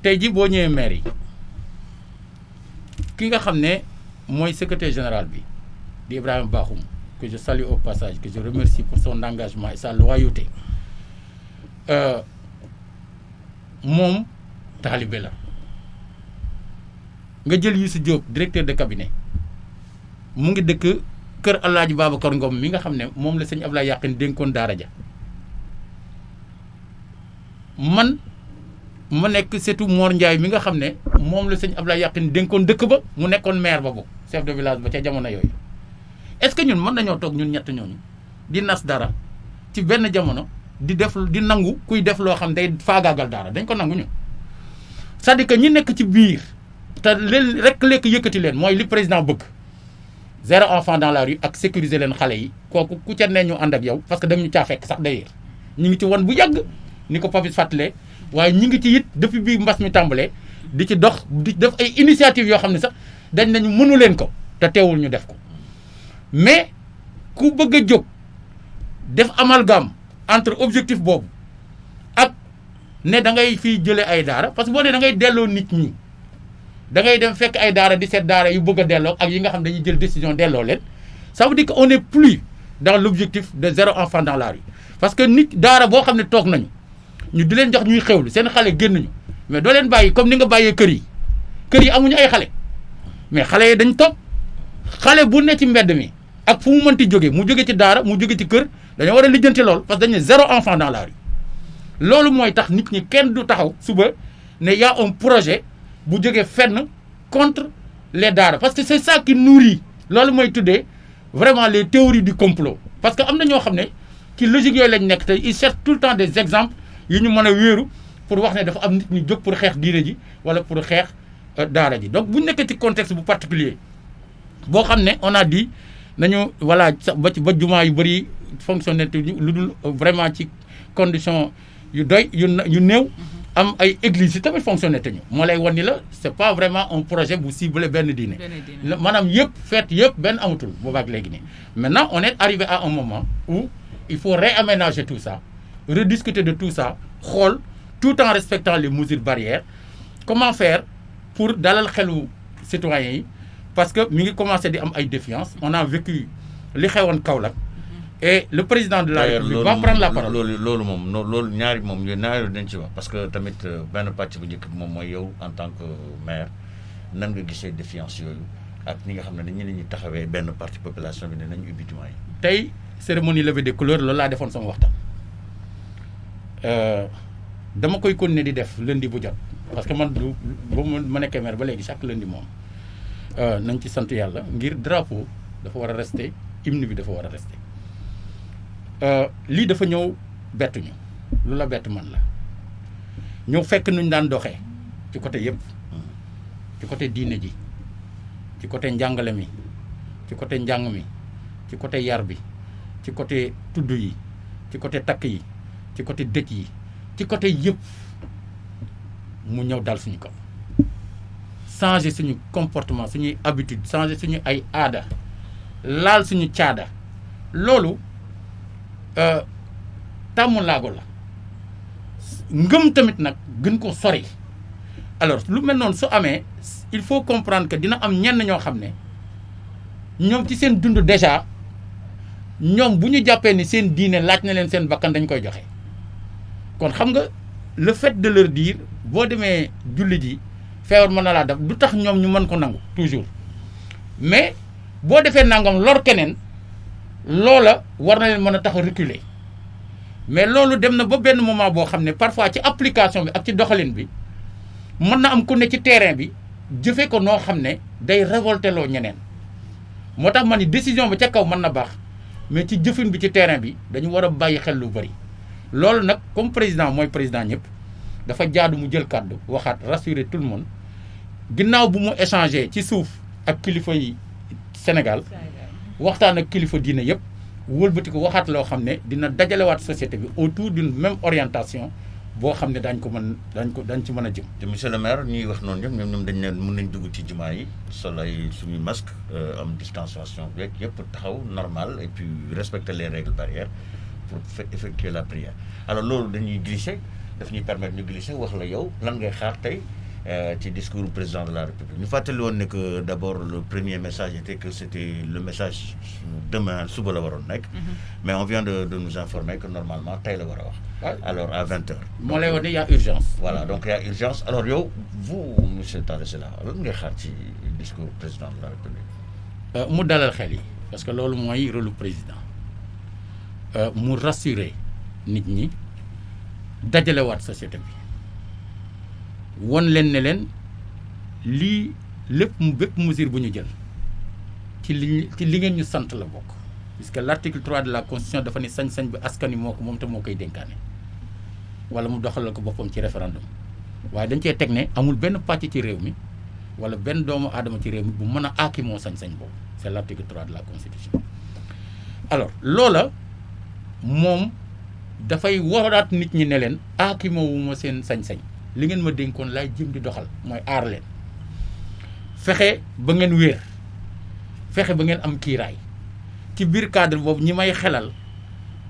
tey ji boo ñëwee maire yi ki nga xam ne mooy secrétaire général bi di Ibrahima Bakhoum que je salue au passage que je remercie pour son engagement et sa loyauté moom taalibe la nga jël Youssou Diop directeur de cabinet mu ngi dëkk kër Alaaji Babacar Ngom mi nga xam ne moom la sëñ Ablaye Yaqin dénkoon daara ja man ma nekk setu Mor Ndiaye mi nga xam ne moom la sëñ Ablaye Yaqin dénkoon dëkk ba mu nekkoon maire ba boobu chef de village ba ca jamono yooyu est-ce que ñun mën nañoo toog ñun ñett ñooñu di nas dara ci benn jamono di nangu kuy def loo xam day faagaagal daara dañ ko nangu ñu c'est-à-dire que ñi nekk ci biir te leen rek lekk yëkkati leen mooy li président bëgg 0 enfant dans la rue ak sécuriser leen xale yi kooku ku ca ne ñu ànd ak yow parce que dañu caa fekk sax d'ailleurs ñu ngi ci woon bu yàgg ni ko Papis fàttalee waaye ñu ngi ci it depuis bi mbas mi tàmbalee di ci dox di def ay initiative yoo xam ne sax dañ nañu mënu leen ko te teewul ñu def ko mais ku bëgg a jóg def amalgame entre objectif boobu ak ne da ngay fii jëlee ay daara parce que boo ne da ngay delloo nit ñi da ngay dem fekk ay daara di seet daara yu bëgg a delloo ak yi nga xam dañuy jël décision delloo leen ça veut dire que on est plus dans l'objectif de 0 enfant dans la rue parce que nit daara boo xam ne toog nañu ñu di leen jox ñuy xewlu seen xale génn ñu mais doo leen bàyyi comme ni nga bàyyee kër yi amuñu ay xale mais xale yi dañ toog xale bu ne ci mbedd mi ak fu mu mënti jóge mu jóge ci daara mu jóge ci kër dañoo war a lijjanti lool parce que dañ ne 0 enfant dans la rue loolu mooy tax nit ñi kenn du taxaw suba ne y a un projet bu jógee fenn contre les daara parce que c'est ça qui nourrit loolu mooy tuddee vraiment les théories du complot parce que am na ñoo xam ne ci logique yooyu lañ nekk te ils cherchent tout le temps des exemples yu ñu mën a wéeru pour wax ne dafa am nit ñu jóg pour xeex diine ji wala pour xeex daara ji donc bu ñu nekkee ci contexte bu particulier boo xam ne on a dit nañu voilà ba jumaa yu bëri fonctionné lu dul vraiment ci condition yu doy yu néew am ay églises yi tamit fonctionné te ñu moo lay wan ni la c'est pas vraiment un projet bu ciblé benn diine maanaam yëpp fête yëpp benn amatul boobaak léegi nii maintenant on est arrivé à un moment où il faut réaménager tout ça rediscuter de tout ça xool tout en respectant les mesures barrières comment faire pour dalal xelu citoyens yi parce que mi ngi commencé di am ay défiance on a vécu li xewoon Kaolack et le président de la République va prendre la parole. loolu moom loolu ñaari dañ ci wax parce que tamit benn pàcc bu njëkk bi moom mooy yow en tant que maire nan nga gisee défiance yooyu ak ñi nga xam ne dañu leen ñu taxawee benn partie population bi ne nañu ubbi jumaa yi. tey cérémonie levée des couleurs loolu laa defoon sama waxtaan dama koy continuer di def lundi bu jot parce que man du ba ma nekkee maire ba léegi chaque lundi moom nañ ci sant yàlla ngir drapeau dafa war a rester hymne bi dafa war a rester. lii dafa ñëw bettuñu lu la bett man la ñëw fekk nuñ daan doxee ci côté yëpp ci côté diine ji ci côté njàngale mi ci côté njàng mi ci côté yar bi ci côté tudd yi ci côté takk yi ci côté dëj yi ci côté yëpp mu ñëw dal suñu kaw changer suñu comportement suñuy habitude changer suñu ay aada laal suñu caada loolu tàmm laago la ngëm tamit nag gën ko sori alors lu mel noonu su amee il faut comprendre que dina am ñenn ñoo xam ne ñoom ci seen dund déjà ñoom bu ñu jàppee ni seen diine laaj na leen seen bakkan dañ koy joxe kon xam nga le fait de leur dire boo demee julli ji feebar mën na laa def du tax ñoom ñu mën ko nangu toujours mais boo defee nangam lor keneen loola war na leen mën a tax a reculer mais loolu dem na ba benn moment boo xam ne parfois ci application bi ak ci doxalin bi mën na am ku ne ci terrain bi jëfee ko noo xam ne day révolter loo ñeneen moo tax ma ni décision bi ca kaw mën na baax mais ci jëfin bi ci terrain bi dañu war a bàyyi xel lu bari loolu nag comme président mooy président ñëpp dafa jaadu mu jël kàddu waxaat rassurer tout le monde ginnaaw bu mu échanger ci suuf ak kilifa yi Sénégal waxtaan ak kilifa diine yëpp wëlbati ko waxaat loo xam ne dina dajalewaat société bi autour d'une même orientation boo xam ne dañ ci mën a jëm. te monsieur le maire ñuy wax noonu ñoom dañ ne mën nañ dugg ci jumaa yi sol ay suñuy masque am distanciation beeg yëpp taxaw normal et puis respecter les règles barrières pour effectuer la prière alors loolu dañuy glisser daf ñuy permettre ñu glisser wax la yow lan ngay xaar tey ci discours du président de la République ñu fàttali woon ne que d'abord le premier message était que c'était le message demain suba la waroon nekk mais on vient de nous informer que normalement tey la war a wax alors à 20h moo lay wax ne y a urgence voilà donc y a urgence alors yow vous monsieur Talla Sylla lan ngay xaar ci discours président de la République mu dalal xel yi parce que loolu mooy rôle président mu rassurer nit ñi dajalewaat société bi won leen ne leen lii bépp mesure bu ñu jël ci li ngeen ñu sant la bokk puisque l'article 3 de la constitution dafa ni sañ-sañ bi askan wi moo ko moom te moo koy dénkaane wala mu doxalal ko boppam ci référendum waaye dañ cee teg ne amul benn pàcc ci réew mi wala benn doomu aadama ci réew mi bu mën a aaki moo sañ-sañ boobu c'est l'article 3 de la constitution alors loola moom dafay waraat nit ñi ne leen ki moowuma seen sañ-sañ li ngeen ma dénkoon laay jëm di doxal mooy aar leen fexe ba ngeen wéer fexe ba ngeen am kiiraay ci biir cadre boobu ñi may xelal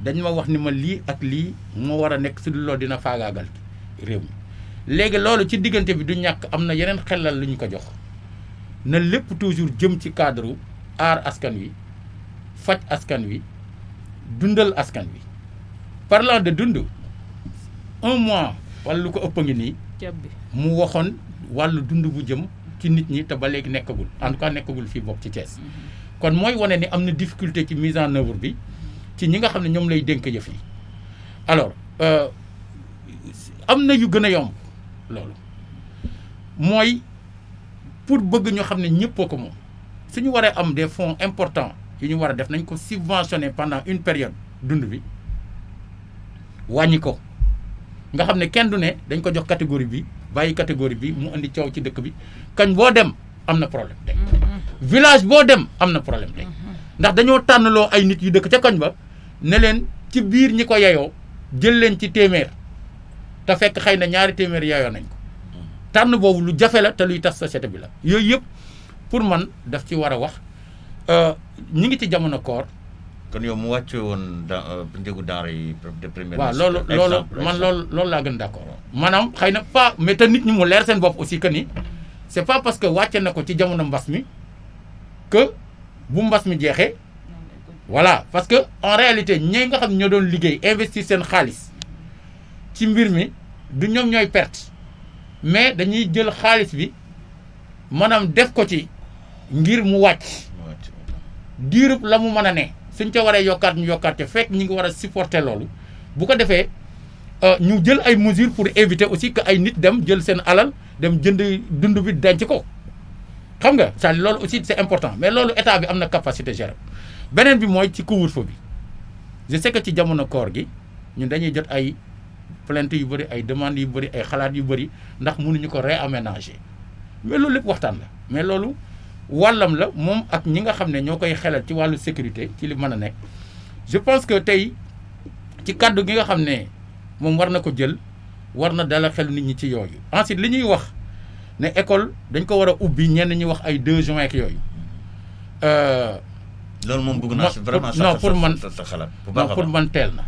dañ ma wax ni ma lii ak lii moo war a nekk su dul loolu dina faagaagal réew mi léegi loolu ci diggante bi du ñàkk am na yeneen xelal lu ñu ko jox na lépp toujours jëm ci cadre aar askan wi faj askan wi dundal askan wi parlant de dund 1 mois wala lu ko ëpp a ngi nii mu waxoon wàllu dund bu jëm ci nit ñi te ba léegi nekkagul en tout cas nekkagul fii bokk ci Thiès kon mooy wane ni am na difficulté ci mise en œuvre bi ci ñi nga xam ne ñoom lay dénk yëf yi alors am na yu gën a yomb loolu mooy pour bëgg ñu xam ne ñëppoo ko moom suñu waree am des fonds importants yu ñu war a def nañ ko subventionner pendant une période dund bi wàññi ko nga xam ne kenn du ne dañ ko jox catégorie bi bàyyi catégorie bi mu indi coow ci dëkk bi kañ boo dem am na problème tey village boo dem am na problème tey ndax dañoo tànnaloo ay nit yu dëkk ca koñ ba ne leen ci biir ñi ko yeyoo jël leen ci téeméer te fekk xëy na 2 téeméer yeyoo nañ ko tànn boobu lu jafe la te luy tas société bi la yooyu yëpp pour man daf ci war a wax ñi ngi ci jamono koor. kon yow mu wàcce woon njëgu denrée yi de première. waaw loolu laa gën d'accord maanaam xëy na pas mais te nit ñi mu leer seen bopp aussi que ni c'est pas parce que wàcce na ko ci jamono mbas mi que bu mbas mi jeexee voilà parce que en réalité ñi nga xam ne ñoo doon liggéey investir seen xaalis ci mbir mi du ñoom ñooy perte mais dañuy jël xaalis bi maanaam def ko ci ngir mu wàcc diirub la mu mën a ne suñ ca waree yokkaat ñu yokkaat te fekk ñi ngi war a supporter loolu bu ko defee ñu jël ay mesures pour éviter aussi que ay nit dem jël seen alal dem jënd dund bi denc ko xam nga c'est loolu aussi c'est important mais loolu état bi am na capacité gérer beneen bi mooy ci couvre-feu bi je sais que ci jamono koor gi ñun dañuy jot ay plainte yu bëri ay demandes yu bëri ay xalaat yu bëri ndax mënuñu ko réaménager mais loolu lépp waxtaan la mais loolu wàllam la moom ak ñi nga xam ne ñoo koy xelal ci wàllu sécurité ci li mën a nekk je pense que tey ci kàddu gi nga xam ne moom war na ko jël war na dala xel nit ñi ci yooyu ensuite li ñuy wax ne école dañ ko war a ubbi ñenn ñi wax ay 2 juin ak yooyu. loolu moom bëgg naa si vraiment non pour man sa xalaat non pour man teel na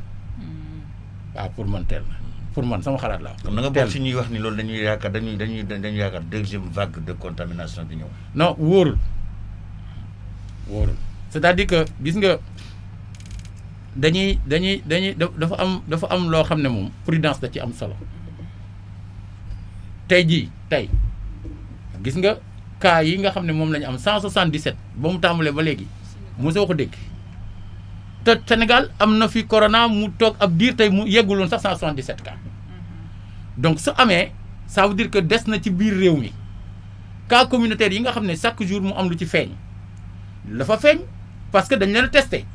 waaw pour man teel na pour man sama xalaat la kon na nga bokk si ñuy wax ni loolu dañuy yaakaar dañuy yaakaar 2e vague de contamination bi ñëw. non wóorul c'est-à-dire que gis nga dañuy dafa am loo xam ne moom prudence da ci am solo tey gis nga cas yi nga xam ne moom la ñu am 177 ba mu tàmbalee ba léegi mosoo ko dégg te Sénégal am na fi corona mu toog ab diir tey mu yegguloon sax 177 cas donc su amee ça veut dire que des na ci biir réew mi cas communautaire yi nga xam ne chaque jour mu am lu ci feeñ dafa feeñ parce que dañ leen a testé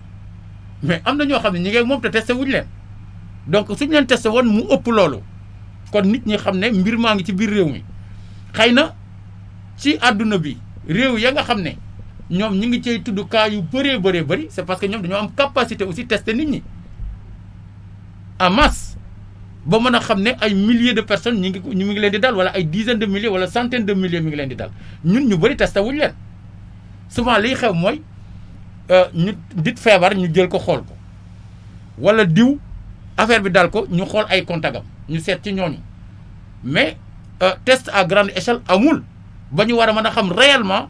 mais am na ñoo xam ne ñi ngi moom te testé wuñu leen donc suñu leen testé woon mu ëpp loolu kon nit ñi xam ne mbir maa ngi ci biir réew mi xëy na ci àdduna bi réew ya nga xam ne ñoom ñi ngi cay tudd cas yu bëree bëri c'est parce que ñoom dañoo am capacité aussi tester nit ñi en masse ba mën a xam ne ay milliers de personnes ñu ngi leen di dal wala ay dizaines de milliers wala centaines de milliers mi ngi leen di dal ñun ñu bëri testé wuñu leen souvent liy xew mooy ñu dit feebar ñu jël ko xool ko wala diw affaire bi dal ko ñu xool ay contactam ñu seet ci ñooñu mais test à grande échelle amul ba ñu war a mën a xam réellement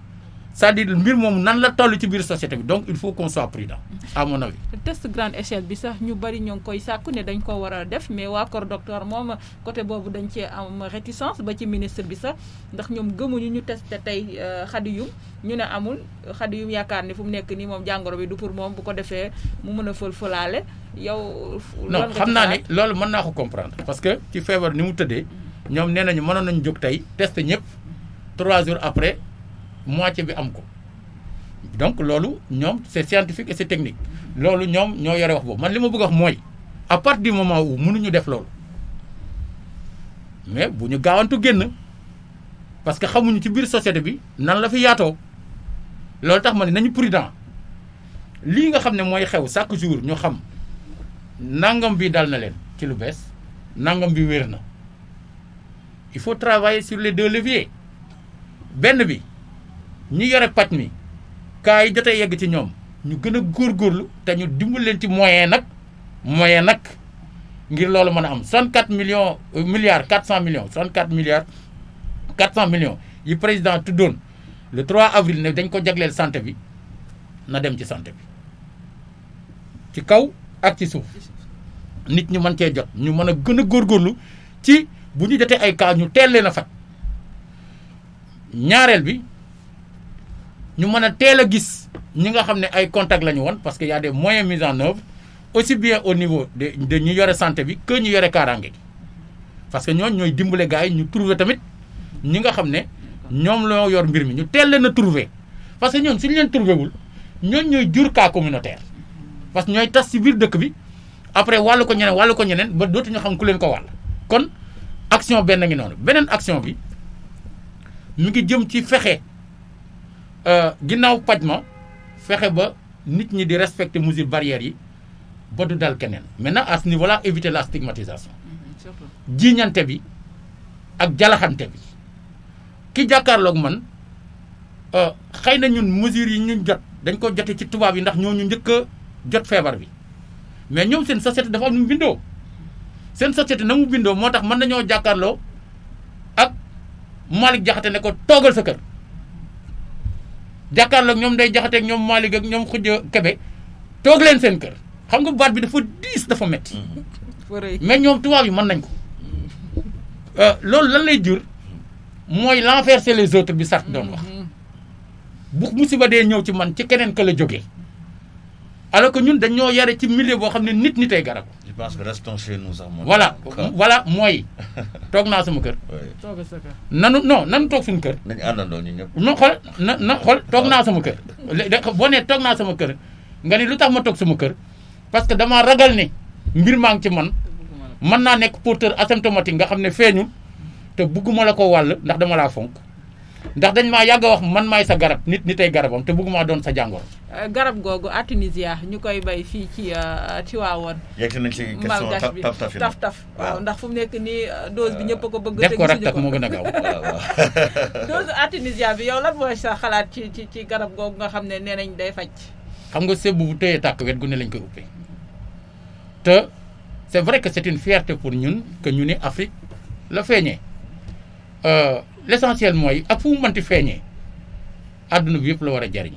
c'est-à-dire mbir moomu nan la toll ci biir société bi donc il faut qu'on soit prudent à mon avis. test grande échelle bi sax ñu bari ñoo ngi koy sàkku ne dañ ko war a def mais waa Kër Docteur moom côté boobu dañ cee am réticence ba ci ministre bi sax ndax ñoom gëmuñu ñu testé tey Khadioum ñu ne amul Khadioum yaakaar ni fu mu nekk nii moom jàngoro bi du pour moom bu ko defee mu mën a fël-fëlaale yow. non xam naa ne loolu mën naa ko comprendre parce que ci feebar ni mu tëddee ñoom nee nañu mënoon nañu jóg tey testé ñëpp 3 jours après. moitié bi am ko donc loolu ñoom c'est scientifique et c'est technique loolu ñoom ñoo yore wax boobu man li ma bëgg a wax mooy à partir du moment où mënuñu def loolu mais bu ñu gaawantu génn parce que xamuñu ci biir société bi nan la fi yaatoo loolu tax ma ne nañu prudent lii nga xam ne mooy xew chaque jour ñu xam nangam bi dal na leen ci lu bees nangam bi wér na il faut travailler sur les deux leviers benn bi ñi yore paj mi kaa yi jotee yegg ci ñoom ñu gën a góorgóorlu te ñu dimbal leen ci moyen nag ngir loolu mën a am 64 milliards 400 millions 64 milliards 400 millions yi président tuddoon le 3 avril ne dañ ko jagleel santé bi na dem ci santé bi ci kaw ak ci suuf nit ñi mën cee jot ñu mën a gën a góorgóorlu ci bu ñu jotee ay cas ñu teel leen a faj ñaareel bi ñu mën a teel a gis ñi nga xam ne ay contact la ñu woon parce que y a des moyens mis en œuvre aussi bien au niveau de ñu yore santé bi que ñu yore kaaraange gi parce que ñooñu ñooy dimbale gars yi ñu trouver tamit ñi nga xam ne ñoom loo yor mbir mi ñu teel leen a trouver parce que ñoom suñu leen trouver wul ñooñu ñooy jur cas communautaire parce que ñooy tas ci biir dëkk bi après wàllu ko ñeneen ba dootuñu xam ku leen ko wàll kon action benn ngi noonu beneen action bi mi ngi jëm ci fexe ginnaaw paj ma fexe ba nit ñi di respecter mesures barrières yi ba du dal keneen maintenant à ce niveau là éviter la stigmatisation jiiñante bi ak jalaxante bi ki jàkkaarloog man xëy na ñun mesures yi ñu jot dañ ko jote ci tubaab yi ndax ñooñu njëkk a jot feebar bi mais ñoom seen société dafa am nu mu bindoo seen société na mu bindoo moo tax mën nañoo jàkkaarloo ak Malick Jaxate ne ko toogal sa kër jàkkaarloog ñoom day Jaxate ak ñoom Malick ak ñoom Khoudia Kébé toog leen seen kër xam nga baat bi dafa diis dafa metti mais ñoom tubaab yi mën nañ ko loolu lan lay jur mooy l'envers les autres bi Sartre doon wax bu musiba dee ñëw ci man ci keneen ka la jógee alors que ñun dañoo yare ci milieu boo xam ne nit ay garab. je pense que restons chez nous sax moom. voilà mooy toog naa sama kër. toog sa kër. nanu toog suñu kër. nañu àndandoo ñu ñëpp. non xool toog naa sama kër boo nee toog naa sama kër nga ni lu tax ma toog sama kër parce que damaa ragal ne mbir maa ngi ci man mën naa nekk porteur asymptomatique nga xam ne feeñul te bugguma la ko wàll ndax dama laa fonk ndax dañ maa yàgg a wax man maay sa garab nit ay garabam te bugguma doon sa jàngoro. garab googu Artemisia ñu koy bay fii ci Tivaouane. yegg nañ ci question taf waaw ndax fu mu nekk nii dose bi ñëpp a ko bëgg. def ko rak moo gën a gaaw. dose Artemisia bi yow lan mooy sa xalaat ci garab googu nga xam ne nee nañ day faj. xam nga sëb bu tëyee tàkk wet gu ne lañ koy uppee te c'est vrai que c'est une fierté pour ñun que ñu ni Afrique la feeñee l'essentiel mooy ak fu mu mënti feeñee àdduna bi yëpp la war a jariñ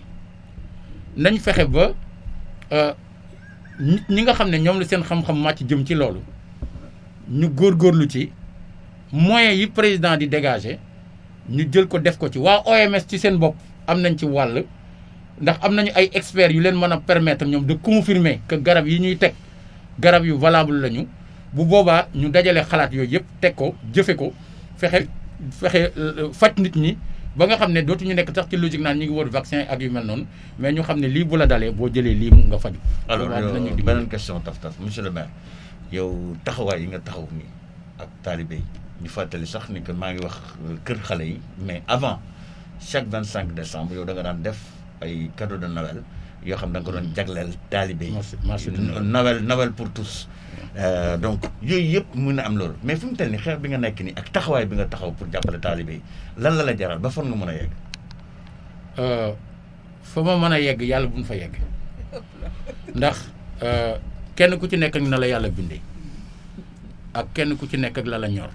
nañ fexe ba nit ñi nga xam ne ñoom la seen xam-xam màcc jëm ci loolu ñu góorgóorlu ci moyens yi président di dégager ñu jël ko def ko ci waa OMS ci seen bopp am nañ ci wàll ndax am nañu ay experts yu leen mën a permettre ñoom de confirmer que garab yi ñuy teg garab yu valable lañu bu boobaa ñu dajale xalaat yooyu yëpp teg ko jëfe ko fexe faj nit ñi ba nga xam ne dootuñu nekk sax ci logique naan ñu ngi wër vaccin ak yu mel noonu mais ñu xam ne lii bu la dalee boo jëlee lii nga faju. alors beneen question taf monsieur le maire yow taxawaay yi nga taxaw nii ak taalibe yi ñu fàttali sax ni que maa ngi wax kër xale yi mais avant chaque 25 décembre yow da nga daan def ay cadeau de Noël yoo xam da nga ko doon jagleel taalibe yi. Noël pour tous. Donc yooyu yëpp mën na am loolu mais fu mu toll nii xeex bi nga nekk nii ak taxawaay bi nga taxaw pour jàppale taalibe yi lan la jaral ba fan nga mën a yegg. fa ma mën a yegg yàlla bu ñu fa yegg ndax kenn ku ci nekk ak na la yàlla bindee ak kenn ku ci nekk ak la la ñor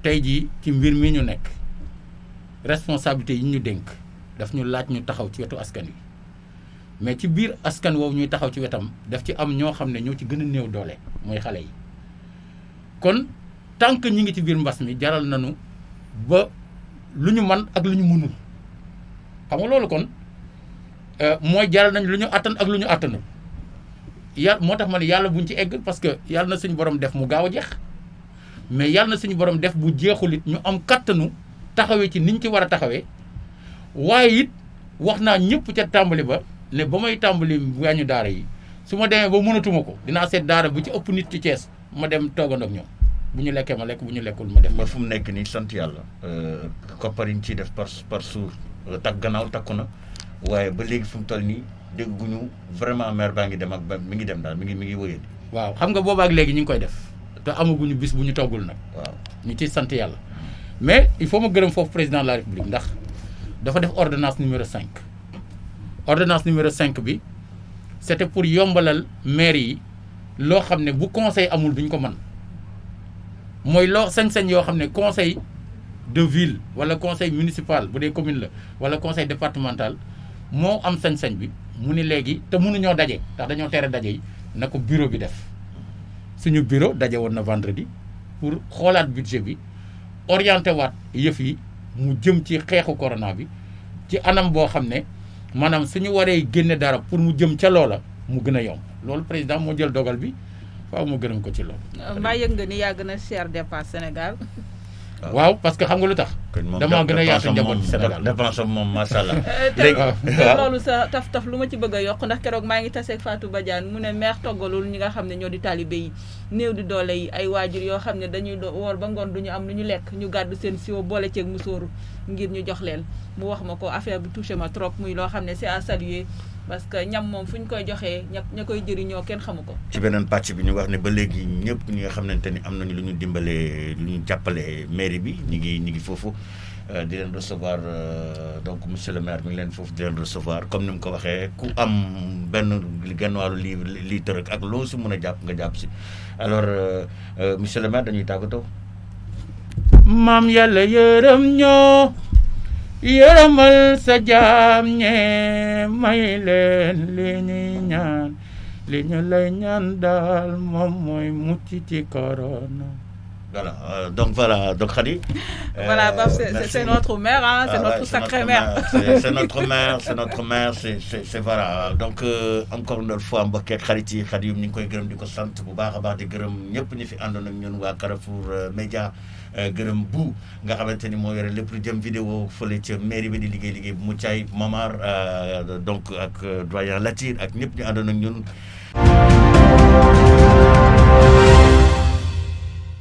tey jii ci mbir mi ñu nekk responsabilité yi ñu dénk daf ñu laaj ñu taxaw ci wetu askan wi. mais ci biir askan woowu ñuy taxaw ci wetam daf ci am ñoo xam ne ñoo ci gën a néew doole mooy xale yi kon tant que ñi ngi ci biir mbas mi jaral nañu ba lu ñu man ak lu ñu mënul xam nga loolu kon mooy jaral nañ lu ñu attan ak lu ñu attanul moo tax ma ne yàlla buñ ci egg parce que yàlla na suñu borom def mu gaaw a jeex mais yàlla na suñu borom def bu jeexul it ñu am kattanu taxawee ci niñ ci war a taxawee waaye it wax naa ñëpp ca tàmbali ba. ne ba may tàmbali wàññi daara yi su ma demee ba mënatuma ko dinaa seet daara bu ci ëpp nit ci Thiès ma dem toogandoo ak ñoom bu ñu lekkee ma lekk bu ñu lekkul ma def. ba fu mu nekk nii sant yàlla koppar yi ñu ciy def par jour takk gannaaw takku na waaye ba léegi fu mu toll nii dégguñu vraiment maire baa ngi dem ak mi ngi dem daal mi ngi wëyandi. waaw xam nga boobaak léegi ñu ngi koy def te amaguñu bis bu ñu toggul nag. waaw ñu ciy sant yàlla mais il faut ma gërëm foofu président de la république ndax dafa def ordonnance numéro 5 ordonnance numéro 5 bi c'était pour yombalal maire yi loo xam ne bu conseil amul duñ ko mën mooy loo sañ-sañ yoo xam ne conseil de ville wala conseil municipal bu dee commune la wala conseil départemental moo am sañ-sañ bi mu ni léegi te mënuñoo daje ndax dañoo tere daje yi na ko bureau bi def suñu bureau daje woon na vendredi pour xoolaat budget bi orienté waat yëf yi mu jëm ci xeexu corona bi ci anam boo xam ne maanaam suñu waree génne dara pour mu jëm ca loola mu gën a yomb loolu président moo jël dogal bi faaw mu gërëm ko ci loolu. mbaa yëg nga ni yaa gën a cher dépense Sénégal. waaw parce que xam nga lu tax. damaa gën a yaatu njaboot ci Sénégal dépense moom macha allah. léegi loolu sa taf lu ma ci bëgg a yokk ndax keroog maa ngi taseeg Fatou Badiane mu ne maire toggalul ñi nga xam ne ñoo di taalibe yi néew di doole yi ay waajur yoo xam ne dañuy woor ba ngoon du ñu am lu ñu lekk ñu gàddu seen siwo boole ceeg musóoru ngir ñu jox leen mu wax ma ko affaire bi touché ma trop muy loo xam ne c'est à saluer parce que ñam moom fu ñu koy joxee ña koy jëriñoo kenn xamu ko. ci beneen pàcc bi ñu wax ne ba léegi ñëpp ñi nga xamante ni am nañu lu ñu dimbalee lu ñu jàppale mairie bi ñu ngi foofu di leen recevoir donc monsieur le maire mi ngi leen foofu di leen recevoir comme ni mu ko waxee ku am benn genn wàllu litre rek ak loo si mën a jàpp nga jàpp si alors monsieur le maire dañuy tàggatoo. maam yàlla yërëm ñoo yërëmal sa jaam ñee may leen li ñuy ñaan li ñu lay ñaan daal moom mooy mucc ci corona. Voilà, donc Khady. Voilà, c'est notre maire, hein, c'est notre sacré maire. C'est notre maire, c'est voilà. Donc, encore une fois, mbokk ak xarit yi Khady ñu ngi koy gërëm di ko sant bu baax a baax di gërëm ñëpp ñi fi àndoon ak ñun waa Carrefour Média gërëm bu nga xamante ni moo yore lépp lu jëm vidéo fële ca mairie bi di liggéey bu mucc ayib Momar donc ak doyen Latir ak ñëpp ñu àndoon ak ñun.